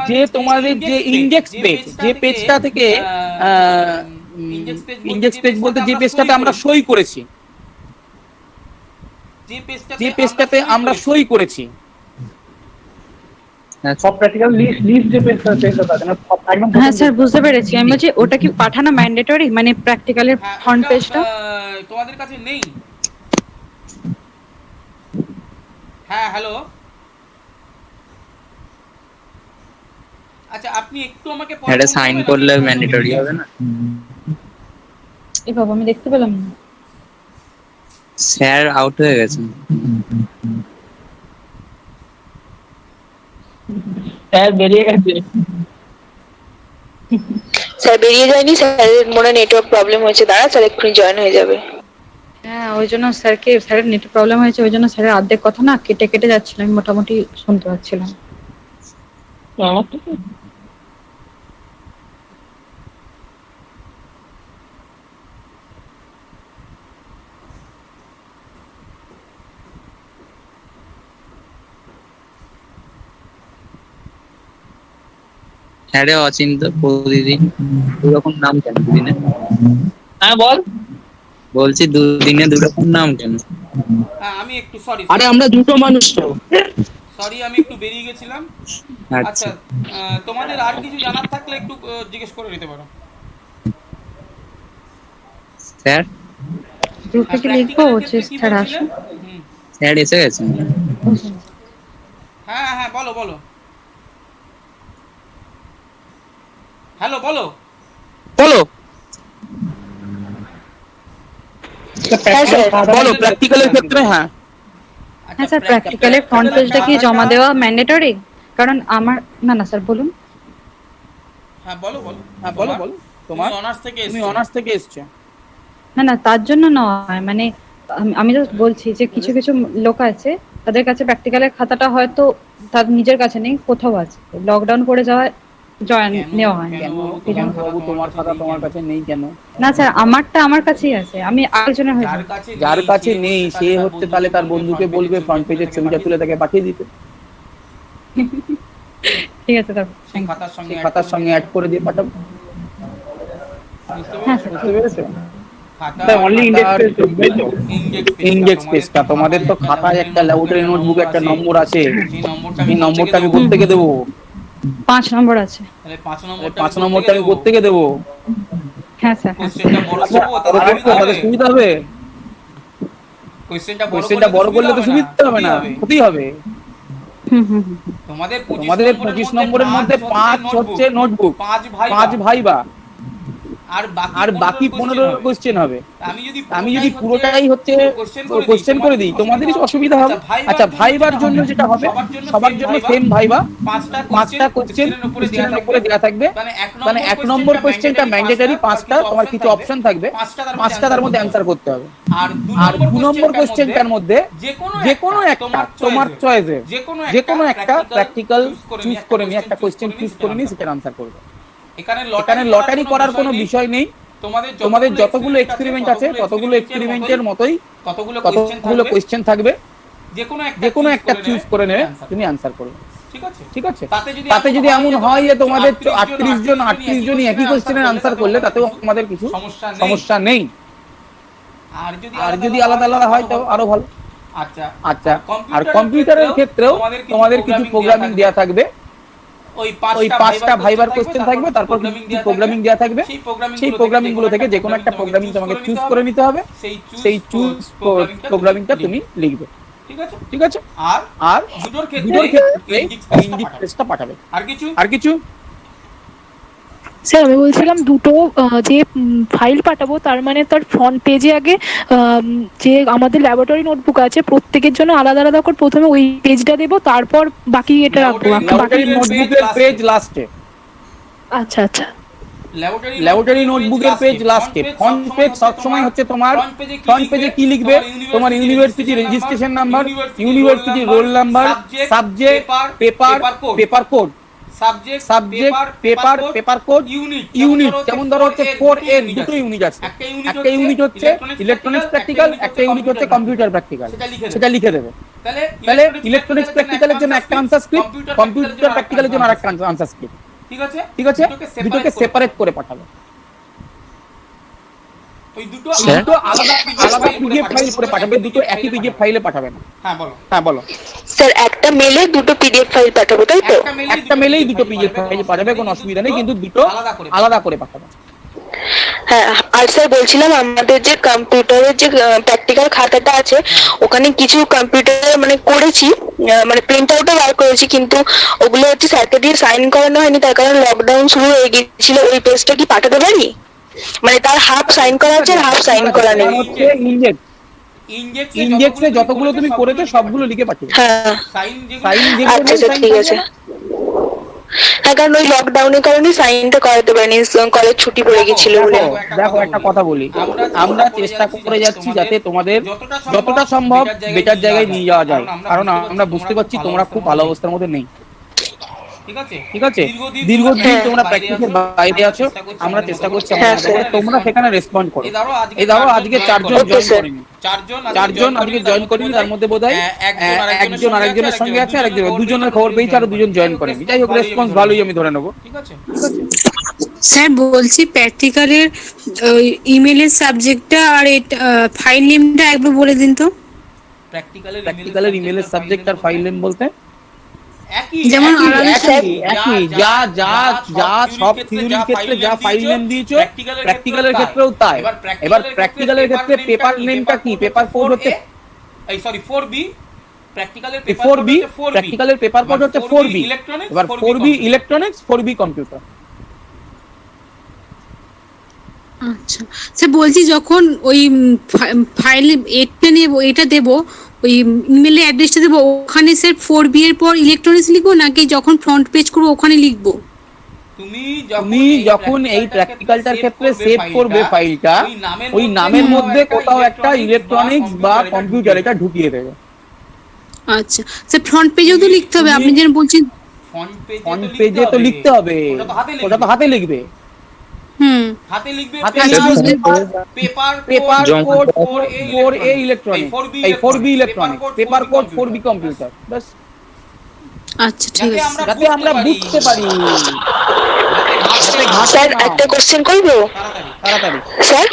যে তোমাদের যে ইন্ডেক্স পেজ, যে পেজটা থেকে ইন্ডেক্স পেজ বলতে যে পেজটাতে আমরা সই করেছি, যে পেজটাতে আমরা সই করেছি, সব প্র্যাকটিক্যাল লিস্ট যে পেজটা থাকে না, একদম। হ্যাঁ স্যার, বুঝতে পেরেছি। আমি বলছি ওটা কি পাঠানো ম্যান্ডেটরি, মানে প্র্যাকটিক্যালের ফ্রন্ট পেজটা তোমাদের কাছে নেই? হ্যাঁ, হ্যালো। আচ্ছা, আপনি একটু আমাকে এটা সাইন করলে ম্যান্ডেটরি হবে না? এই বাবা, আমি দেখতে পেলাম না। স্যার আউট হয়ে গেছে। স্যার বেরিয়ে গেছে। স্যার বেরিয়ে যায়নি, স্যারের মনে নেটওয়ার্ক প্রবলেম হয়েছে। দাঁড়া, স্যার এক্ষুনি জয়েন হয়ে যাবে। হ্যাঁ, ওই জন্য স্যারের নেটওয়ার্ক প্রবলেম হয়েছে, ওই জন্য স্যারের অর্ধেক কথা না কেটে কেটে যাচ্ছিল, আমি মোটামুটি শুনতে পাচ্ছিলাম। হ্যাঁ রে অচিন্ত, প্রতিদিন দুরকম নাম কেন দুদিনে? হ্যাঁ বল। বলছি দুদিনে দুরকম নাম কেন? আমি একটু সরি, আরে আমরা দুটো মানুষ তো। সরি, আমি একটু বেরিয়ে গেছিলাম। আচ্ছা, আচ্ছা, তোমাদের আর কিছু জানার থাকলে একটু জিজ্ঞেস করে নিতে পারো। স্যার গ্রুপে কি লিখবো যে স্যার আসুন? স্যার এসে গেছে। হ্যাঁ হ্যাঁ, বলো বলো। হ্যালো, বলো। বলো প্র্যাকটিক্যালের ক্ষেত্রে। হ্যাঁ স্যার, প্র্যাকটিক্যালের ফ্রন্ট পেজটা কি জমা দেওয়া ম্যান্ডেটরি? কারণ আমার না স্যার, বলুন। হ্যাঁ, বলো। হ্যাঁ, বলো। তোমার তুমি অনার্স থেকে এসছো। না, তার জন্য নয়, মানে আমি তো বলছি যে কিছু কিছু লোক আছে তাদের কাছে প্র্যাকটিক্যালের খাতাটা হয়তো তার নিজের কাছে নেই, কোথাও আছে। লকডাউন করে যাওয়ায় জয়েন নেওয়া হয়। তোমার খাতা তোমার কাছে নেই কেন? না স্যার, আমারটা আমার কাছেই আছে। আমি আরেকজনের হয়ে যার কাছে নেই সে হচ্ছে তাহলে তার বন্ধুকে বলবে ফ্রন্ট পেজের ছবিটা তুলে তাকে পাঠিয়ে দিতে। ঠিক আছে, তারপর খাতার সঙ্গে অ্যাড করে দিয়ে পাঠাবো। বুঝতে পেরেছো? ইন্ডেক্স পেজটা তোমাদের তো খাতায় একটা ল্যাবরেটরি নোটবুকে একটা নম্বর আছে, সেই নম্বরটা আমি কোথা থেকে দেবো? 5 নম্বর আছে। 5 নম্বরটা আমি কোথা থেকে দেবো? হ্যাঁ স্যার, সুবিধা হবে। কোশ্চেনটা বড় করলে তো সুবিধা হবে না, ক্ষতি হবে। তোমাদের 25 নম্বরের মধ্যে 5 হচ্ছে নোটবুক, 5 ভাইবা, আর বাকি 15 কোশ্চেন হবে। আমি যদি পুরোটাই হচ্ছে কোশ্চেন করে দিই তোমাদেরই অসুবিধা হবে। আচ্ছা ভাইবার জন্য যেটা হবে সবার জন্য সেম ভাইবা, 5টা কোশ্চেনের উপরে দেওয়া থাকবে, মানে 1 নম্বর কোশ্চেনটা ম্যান্ডেটরি, 5টা তোমার কিছু অপশন থাকবে, 5টা তার মধ্যে অ্যান্সার করতে হবে। আর 2 নম্বর কোশ্চেনটার মধ্যে যে কোনো একটা তোমার চয়েসে যে কোনো একটা প্র্যাকটিক্যাল চুজ করে নিয়ে একটা কোশ্চেন চুজ করে নিয়ে সেটার আনসার করবে। এখানে লটারি করার কোনো বিষয় নেই। তোমাদের যতগুলো এক্সপেরিমেন্ট আছে ততগুলো এক্সপেরিমেন্টের মতোই কতগুলো কোশ্চেন থাকবে, যে কোনো একটা চুজ করে নেবে, তুমি আনসার করবে। ঠিক আছে? তাতে যদি এমন হয় যে তোমাদের 38 জনই একই কোশ্চেনের আনসার করলে তাতেও আমাদের কিছু সমস্যা নেই। আর যদি আলাদা আলাদা হয় তো আরো ভালো। আচ্ছা, আর কম্পিউটারের ক্ষেত্রেও তোমাদের কিছু প্রোগ্রামিং দেওয়া থাকবে, ওই 5টা ভাইবার কোশ্চেন থাকবে, তারপর কিছু প্রোগ্রামিং দেওয়া থাকবে, সেই প্রোগ্রামিং গুলো থেকে যে কোনো একটা প্রোগ্রামিং তোমাকে চুজ করে নিতে হবে, সেই চুজ প্রোগ্রামিংটা তুমি লিখবে। ঠিক আছে? আর দুটোর ক্ষেত্রে ইনডিক্স টেস্টটা পাঠাবে। আর কিছু স্যার আমি বলছিলাম দুটো যে ফাইল পাঠাবো তার মানে তার ফ্রন্ট পেজে আগে যে আমাদের ল্যাবরেটরি নোটবুক আছে প্রত্যেকের জন্য আলাদা আলাদা করে প্রথমে ওই পেজটা দেবো, তারপর বাকি এটা রাখবো। ল্যাবরেটরি নোটবুকের পেজ লাস্টে। আচ্ছা আচ্ছা, ল্যাবরেটরি নোটবুকের পেজ লাস্টে। ফ্রন্ট পেজ সবসময় হচ্ছে তোমার ফ্রন্ট পেজে কি লিখবে, তোমার university registration number, university roll number, subject, paper code, subject, paper code, unit. যেমন ধরো হচ্ছে 4A দুটো ইউনিট আছে, একটা ইউনিট হচ্ছে ইলেকট্রনিক্স প্র্যাকটিক্যাল, একটা ইউনিট হচ্ছে কম্পিউটার প্র্যাকটিক্যাল, সেটা লিখে দেবে। তাহলে ইলেকট্রনিক্স প্র্যাকটিক্যালের জন্য একটা আনসার স্ক্রিপ্ট, কম্পিউটার প্র্যাকটিক্যালের জন্য আরেকটা আনসার স্ক্রিপ্ট। ঠিক আছে? দুটোকে সেপারেট করে পাঠাবে। দুটো আলাদা পিডিএফ ফাইল করে পাঠাবে, দুটো একই পিডিএফ ফাইলে পাঠাবে না। হ্যাঁ বলো স্যার। একটা মেলে দুটো পিডিএফ ফাইল পাঠাবো তাই তো? একটা মেলেই দুটো পিডিএফ ফাইল পাঠাবে, কোনো অসুবিধা নেই, কিন্তু দুটো আলাদা করে পাঠাবে। হ্যাঁ, আর স্যার বলছিলাম আমাদের যে কম্পিউটারের যে প্র্যাকটিক্যাল খাতাটা আছে ওখানে কিছু কম্পিউটারে মানে করেছি, মানে প্রিন্ট আউটও বার করেছি, কিন্তু ওগুলো হচ্ছে স্যারকে দিয়ে সাইন করানো হয়নি, তার কারণে লকডাউন শুরু হয়ে গিয়েছিল। ওই পেজটা কি পাঠাতে পারি? মানে তার হাফ সাইন করা আছে আর হাফ সাইন করা নেই। ইনজেক্সে যতগুলো তুমি করেছো সবগুলো লিখে পাঠিয়ে। হ্যাঁ সাইন আচ্ছা ঠিক আছে। হ্যাঁ, কারণ ওই লকডাউনের কারণে সাইনটা করাতে পারিনি, কলেজ ছুটি পড়ে গেছিল বলে। দেখো একটা কথা বলি, আমরা চেষ্টা করে যাচ্ছি যাতে তোমাদের যতটা সম্ভব বেটার জায়গায় নিয়ে যাওয়া যায়, কারণ আমরা বুঝতে পারছি তোমরা খুব ভালো অবস্থার মধ্যে নেই। ঠিক আছে? দীর্ঘদিন তোমরা প্র্যাকটিসের বাইরে আছো, আমরা চেষ্টা করছি তোমরা সেখানে রেসপন্ড করো। এই ধরো আজকে 4 জন জয়েন করেনি, 4 জন আজকে জয়েন করেনি, তার মধ্যে বোধহয় একজন আরেকজনের সঙ্গে আছে, আর একজন 2 জনের খবর পেয়েছে আর 2 জন জয়েন করেনি। যাই হোক, রেসপন্স ভালোই আমি ধরে নেবো। ঠিক আছে স্যার বলছি প্র্যাকটিক্যালের ইমেলের সাবজেক্টটা আর ফাইল নেমটা একবার বলে দিন তো। প্র্যাকটিক্যালের ইমেলের সাবজেক্ট আর ফাইল নেম বলতে যেমন একই যা সব থিওরির ক্ষেত্রে যা ফাইল নেম দিয়েছো প্র্যাকটিক্যালের ক্ষেত্রেও তাই। এবার প্র্যাকটিক্যালের ক্ষেত্রে পেপার নেমটা কি, পেপার কোড হচ্ছে 4B, প্র্যাকটিক্যালের পেপার কোড হচ্ছে 4B। এবার 4B ইলেকট্রনিক্স, 4B কম্পিউটার। আচ্ছা স্যার বলছি যখন ওই ফাইল এটা নেব, এটা দেবো, ওই ইমেলের অ্যাড্রেসটা দেবো, ওখানে স্যার 4B এর পর ইলেকট্রনিক্স লিখবো নাকি যখন ফ্রন্ট পেজ করবো ওখানে লিখবো? তুমি যখন এই প্র্যাকটিক্যালটার ক্ষেত্রে সেভ করবে ফাইলটা, ওই নামের মধ্যে কোথাও একটা ইলেকট্রনিক্স বা কম্পিউটার এটা ঢুকিয়ে দেবে। আচ্ছা স্যার ফ্রন্ট পেজেও তো লিখতে হবে, আপনি যেন বলছেন ফ্রন্ট পেজে তো লিখতে হবে, ওটা তো হাতে লিখবে। হাতে লিখবে পেপার কোড 4A ইলেকট্রনিক্স, এই 4B electronics, paper code 4B computer. বাস। আচ্ছা ঠিক আছে, যাতে আমরা বুঝতে পারি। স্যার একটা কোশ্চেন করবো তাড়াতাড়ি স্যার?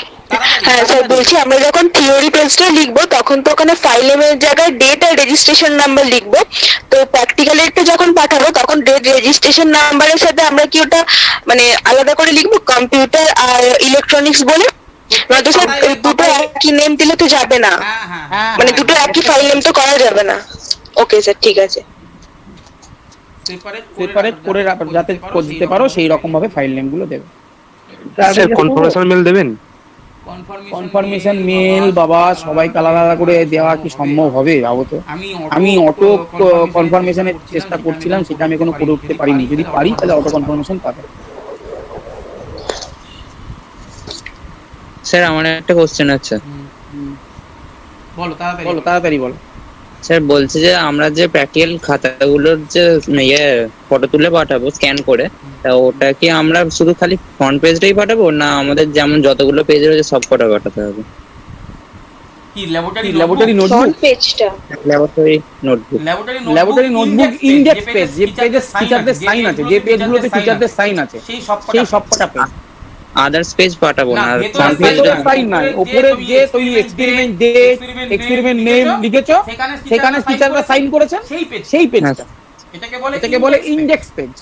হ্যাঁ স্যার বলছি আমরা যখন থিওরি পেজটা লিখবো তখন তো ওখানে ফাইল নেমের জায়গায় ডেট আর রেজিস্ট্রেশন নাম্বার লিখবো, তো প্র্যাকটিক্যালেরটা যখন পাঠাবো তখন ডেট রেজিস্ট্রেশন নাম্বারের সাথে আমরা কি ওটা মানে আলাদা করে লিখবো কম্পিউটার আর ইলেকট্রনিক্স বলে? নয়তো স্যার দুটো একই নেম দিলে তো যাবে না, মানে দুটো একই ফাইল নেম তো করা যাবে না। ওকে স্যার ঠিক আছে, সেপারেট করে যাতে দিতে পারো সেই রকম ভাবে ফাইল নেম গুলো দেবে। স্যার কনফার্মেশন মেল দেবেন? কনফার্মেশন মেল বাবা সবাইকে আলাদা আলাদা করে দেওয়া কি সম্ভব হবে? যাবো তো আমি অটো কনফার্মেশনের চেষ্টা করছিলাম, সেটা আমি এখনো করে উঠতে পারিনি। যদি পারি তাহলে অটো কনফার্মেশন পাবে। স্যার আমার একটা কোশ্চেন আছে। বলো তাড়াতাড়ি বলো। স্যার বলছে যে আমরা যে প্র্যাকটিক্যাল খাতাগুলোর যে ফটো তুলে পাঠাবো স্ক্যান করে, তা ওটা কি আমরা শুধু খালি ফ্রন্ট পেজটাই পাঠাবো, না আমাদের যেমন যতগুলো পেজ রয়েছে সব কটা পাঠাতে হবে? কি ল্যাবরেটরি নোটবুক? ফ্রন্ট পেজটা laboratory notebook. Laboratory notebook index page, যে পেজে টিচারদের সাইন আছে, যে পেজগুলোতে টিচারদের সাইন আছে, সেই সবকটা পেজ। আদার্স পেজ পাঠাবো না, আর ফ্রন্ট পেজটা সাইন নাই, উপরে যে তুমি এক্সপেরিমেন্ট ডেট, এক্সপেরিমেন্ট নেম লিখেছো, সেখানে টিচাররা সাইন করেছেন, সেই পেজটা এটাকে বলে ইন্ডেক্স পেজ।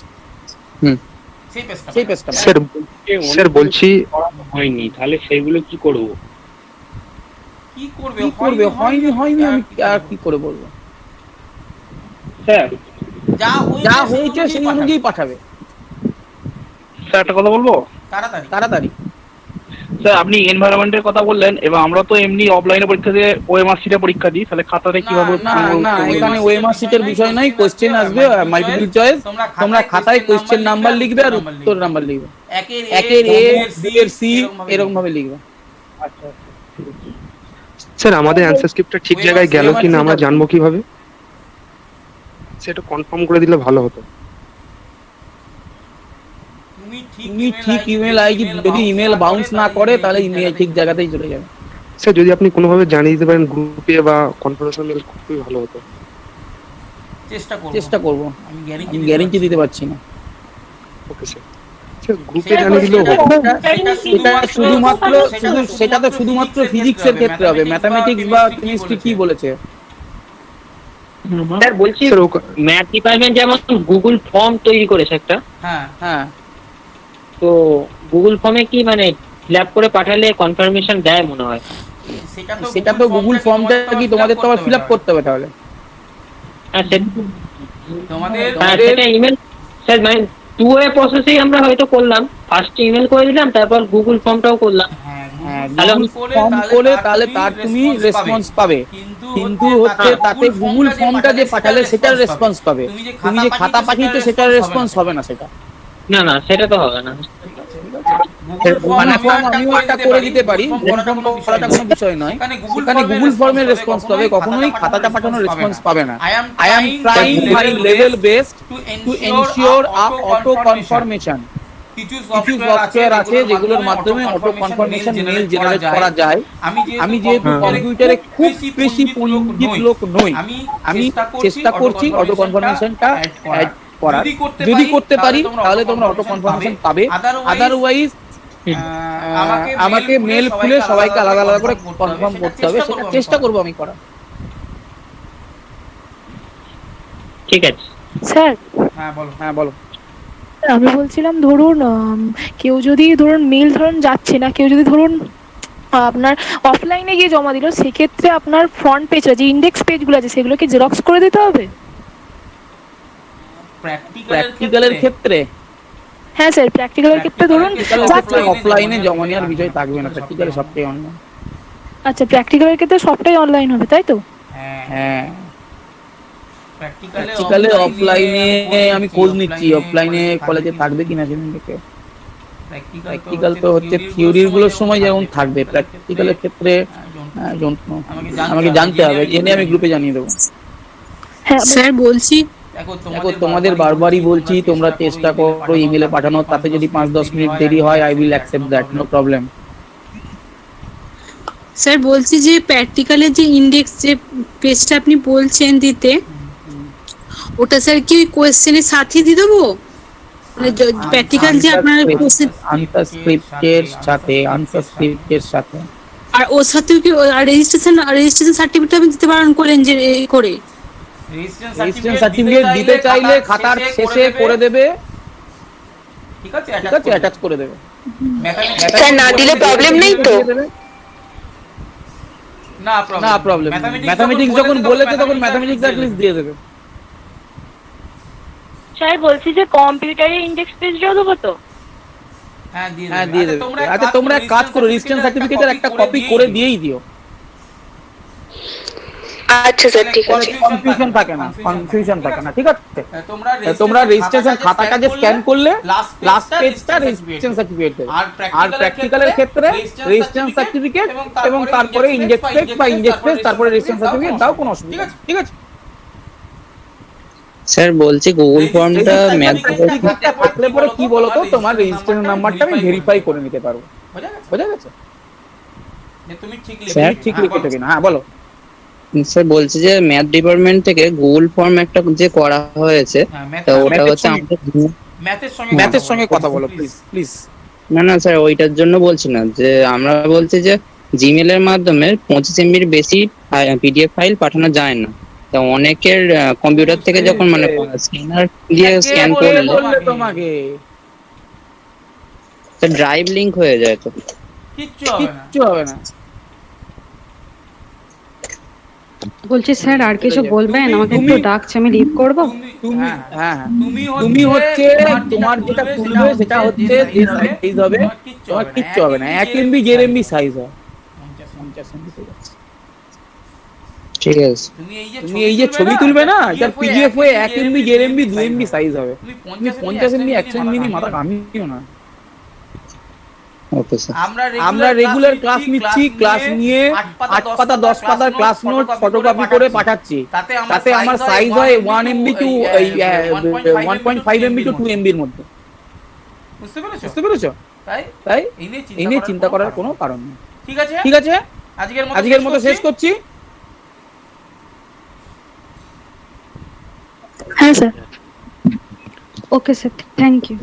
সেই পেজটা স্যার বলছি হয়নি, তাহলে সেগুলো কি করব? কি করবে? হয়নি আমি আর কি করে বলবো? স্যার যা হয়েছে সেই অনুযায়ী পাঠাবে। স্যার একটা কথা বলবো? তাড়াতাড়ি। স্যার আপনি এনভায়রনমেন্টের কথা বললেন, এবং আমরা তো এমনি অফলাইনে পরীক্ষা দিয়ে ওএমআর শিটে পরীক্ষা দিই, তাহলে খাতাতে কিভাবে? না এখানে ওএমআর শিটের বিষয় নাই, কোশ্চেন আসবে মাল্টিপল চয়েস, তোমরা খাতায় কোশ্চেন নাম্বার লিখবে আর উত্তর নাম্বার লিখবে, একের এ, বি এর সি, এরকম ভাবে লিখবে। আচ্ছা স্যার আমাদের অ্যানসার স্ক্রিপ্টটা ঠিক জায়গায় গেল কিনা আমরা জানবো কিভাবে? সেটা কনফার্ম করে দিলে ভালো হতো। তুমি ঠিক ইমেল আইডি, যদি ইমেল বাউন্স না করে তাহলে ইমেল ঠিক জায়গাতেই চলে যাবে। স্যার যদি আপনি কোনোভাবে জানিয়ে দিতে পারেন গ্রুপে বা কনফারেন্স মেল, খুবই ভালো হতো। চেষ্টা করব, আমি গ্যারান্টি দিতে পারছি না। Okay sir. স্যার গ্রুপে জানিয়ে দিলেও হবে। সেটা তো শুধুমাত্র ফিজিক্সের ক্ষেত্রে হবে, ম্যাথমেটিক্স বা কেমিস্ট্রি কি বলেছে? স্যার বলছি ম্যাথ ডিপার্টমেন্ট যেমন গুগল ফর্ম তৈরি করেছে একটা, হ্যাঁ তো গুগল ফর্মে কি মানে ফিল আপ করে পাঠালে কনফার্মেশন দেয় মনে হয়? সেটা তো গুগল ফর্মটা কি তোমাদের তো আবার ফিল আপ করতে হবে তাহলে? সেটা ইমেল স্যার মানে টু ওয়ে প্রসেসেই আমরা হয়তো করলাম, ফার্স্ট ইমেল করে দিলাম, তারপর গুগল ফর্মটাও করলাম। তাহলে তার তুমি রেসপন্স পাবে, কিন্তু হচ্ছে তাতে গুগল ফর্মটা যে পাঠালে সেটার রেসপন্স পাবে, তুমি যে খাতা পাঠিয়েছো সেটার রেসপন্স হবে না। সেটা না সেটা তো হবে না। মানে ফর্ম আমিও একটা করে দিতে পারি, করাটা কোনো বিষয় নয়, সেখানে গুগল ফর্মের রেসপন্স পাবে, কখনোই খাতাটা পাঠানোর রেসপন্স পাবে না। I am trying my level best to ensure a auto confirmation. কিছু সফটওয়্যার আছে যেগুলোর মাধ্যমে অটো কনফার্মেশন মেল জেনারেট করা যায়। আমি যেহেতু কম্পিউটারে খুব বেশি পণ্ডিত লোক নই, আমি চেষ্টা করছি অটো কনফার্মেশনটা অ্যাড করার। যদি করতে পারি তাহলে তোমরা অটো কনফার্মেশন পাবে, আদারওয়াইজ আমাকে মেল খুলে সবাইকে আলাদা আলাদা করে কনফার্ম করতে হবে, সেটা চেষ্টা করব আমি করার। ঠিক আছে স্যার। হ্যাঁ বলো। আমি বলছিলাম ধরুন কেউ যদি ধরুন মেল যাচ্ছে না, কেউ যদি ধরুন আপনার অফলাইনে গিয়ে জমা দিল, সেক্ষেত্রে আপনার ফ্রন্ট পেজ যে ইন্ডেক্স পেজগুলো আছে সেগুলো কি জেরক্স করে দিতে হবে প্র্যাকটিক্যালের ক্ষেত্রে? হ্যাঁ স্যার, প্র্যাকটিক্যালের ক্ষেত্রে ধরুন অফলাইনে জমা নেওয়ার বিষয় থাকবে না, প্র্যাকটিক্যালে সবটাই অনলাইন। আচ্ছা, প্র্যাকটিক্যালের ক্ষেত্রে সবটাই অনলাইন হবে তাই তো? হ্যাঁ প্র্যাকটিক্যালে অফলাইনে আমি খোঁজ নিচ্ছি, অফলাইনে কলেজে থাকবে কিনা সেদিন থেকে। প্র্যাকটিক্যাল তো হচ্ছে থিওরির গুলোর সময় যেমন থাকবে, প্র্যাকটিক্যালের ক্ষেত্রে আমাকে জানতে হবে, জেনে আমি গ্রুপে জানিয়ে দেবো। হ্যাঁ স্যার বলছি, দেখো তোমাদের বারবারই বলছি তোমরা চেষ্টা করো ইমেলে পাঠানো, তাতে যদি 5-10 মিনিট দেরি হয় I will accept that, no problem. Sir বলছি যে প্র্যাকটিক্যালের যে ইন্ডেক্স যে পেজটা আপনি বলছেন দিতে, ওটা স্যার কি কোশ্চেনের সাথে দিয়ে দেবো? মানে প্র্যাকটিক্যাল যে আপনার কোশ্চেন আনসার স্ক্রিপ্টের সাথে, আর ওর সাথেও কি রেজিস্ট্রেশন সার্টিফিকেট আপনি দিতে পারেন করেন যে করে? রেজিস্ট্রেশন সার্টিফিকেট দিতে চাইলে খাতার শেষে করে দেবে, ঠিক আছে, অ্যাটাচ করে দেবে। স্যার না দিলে প্রবলেম নেই তো? না প্রবলেম, ম্যাথমেটিক্স যখন বলেছে তখন ম্যাথমেটিক্স অ্যাট লিস্ট দিয়ে দেবে। স্যার বলছি যে কম্পিউটারে ইন্ডেক্স পেজটাও দেবো তো? হ্যাঁ দিয়ে হ্যাঁ দেবে দিয়ে দেবে। আচ্ছা তোমরা এক কাজ করো, রেজিস্ট্রেশন সার্টিফিকেটের একটা কপি করে দিয়েই দিও। আচ্ছা স্যার ঠিক আছে। কনফিউশন থাকে না, কনফিউশন থাকে না, ঠিক আছে। তোমরা তোমরা রেজিস্ট্রেশন খাতাটা যে স্ক্যান করলে লাস্ট পেজটা রেজিস্ট্রেশন রেজিস্ট্রেশন সার্টিফিকেট দেবে। আর আর প্র্যাকটিক্যালের ক্ষেত্রে রেজিস্ট্রেশন সার্টিফিকেট এবং তারপরে ইনজেক্ট বা ইনজেক্ট পেজ, তারপরে রেজিস্ট্রেশন সার্টিফিকেট দাও, কোনো অসুবিধা নেই, ঠিক আছে। স্যার বলছি গুগল ফর্মটা ম্যাথ থাকলে পরে কি বলতো, তোমার রেজিস্ট্রেশন নাম্বারটা আমি ভেরিফাই করে নিতে পারবো, বোঝা গেছে? যে তুমি ঠিক স্যার, ঠিক লিখেছো কিনা, হ্যাঁ বলো। স্যার বলছি যে ম্যাথ ডিপার্টমেন্ট থেকে গুগল ফর্ম একটা যে করা হয়েছে, তো ওটা হচ্ছে আমাদের ম্যাথের সঙ্গে কথা বলো প্লিজ প্লিজ। না না স্যার ওইটার জন্য বলছি না, যে আমরা বলছি যে জিমেল এর মাধ্যমে 25 MB বেশি পিডিএফ ফাইল পাঠানো যায় না। তো অনেকের কম্পিউটার থেকে যখন মানে স্ক্যানার দিয়ে স্ক্যান করলে তোমাকে ড্রাইভ লিংক হয়ে যায়, তো কিচ্ছু হবে না। বলছি স্যার আর কিছু বলবেন? আমাকে একটু ডাকছে, আমি লিভ করব। তুমি হ্যাঁ তুমি হচ্ছে তোমার যেটা খুলবে সেটা হচ্ছে যে সাইজ হবে, তোমার কিচ্ছু হবে না। 1 MB 1.5 MB সাইজ হয়, 50 MB ঠিক আছে। তুমি এই যে ছবি তুলবে না, এটার পিডিএফ হয়ে 1 MB 1.5 MB 2 MB সাইজ হবে। তুমি 50 MB 100 MB নিয়ে মাথা ঘামিও না। ওকে স্যার, আমরা রেগুলার ক্লাস নিচ্ছি, ক্লাস নিয়ে 8 পাতা 10 পাতার ক্লাস নোট ফটোকপি করে পাঠাচ্ছি। তাতে আমার সাইজ হয় 1 MB to 1.5 MB to 2 MB এর মধ্যে। বুঝতে পেরেছো? তাই এই নিয়ে চিন্তা করার কোনো কারণ নেই। ঠিক আছে, আজকের মতো শেষ করছি। হ্যাঁ sir. Okay sir, thank you.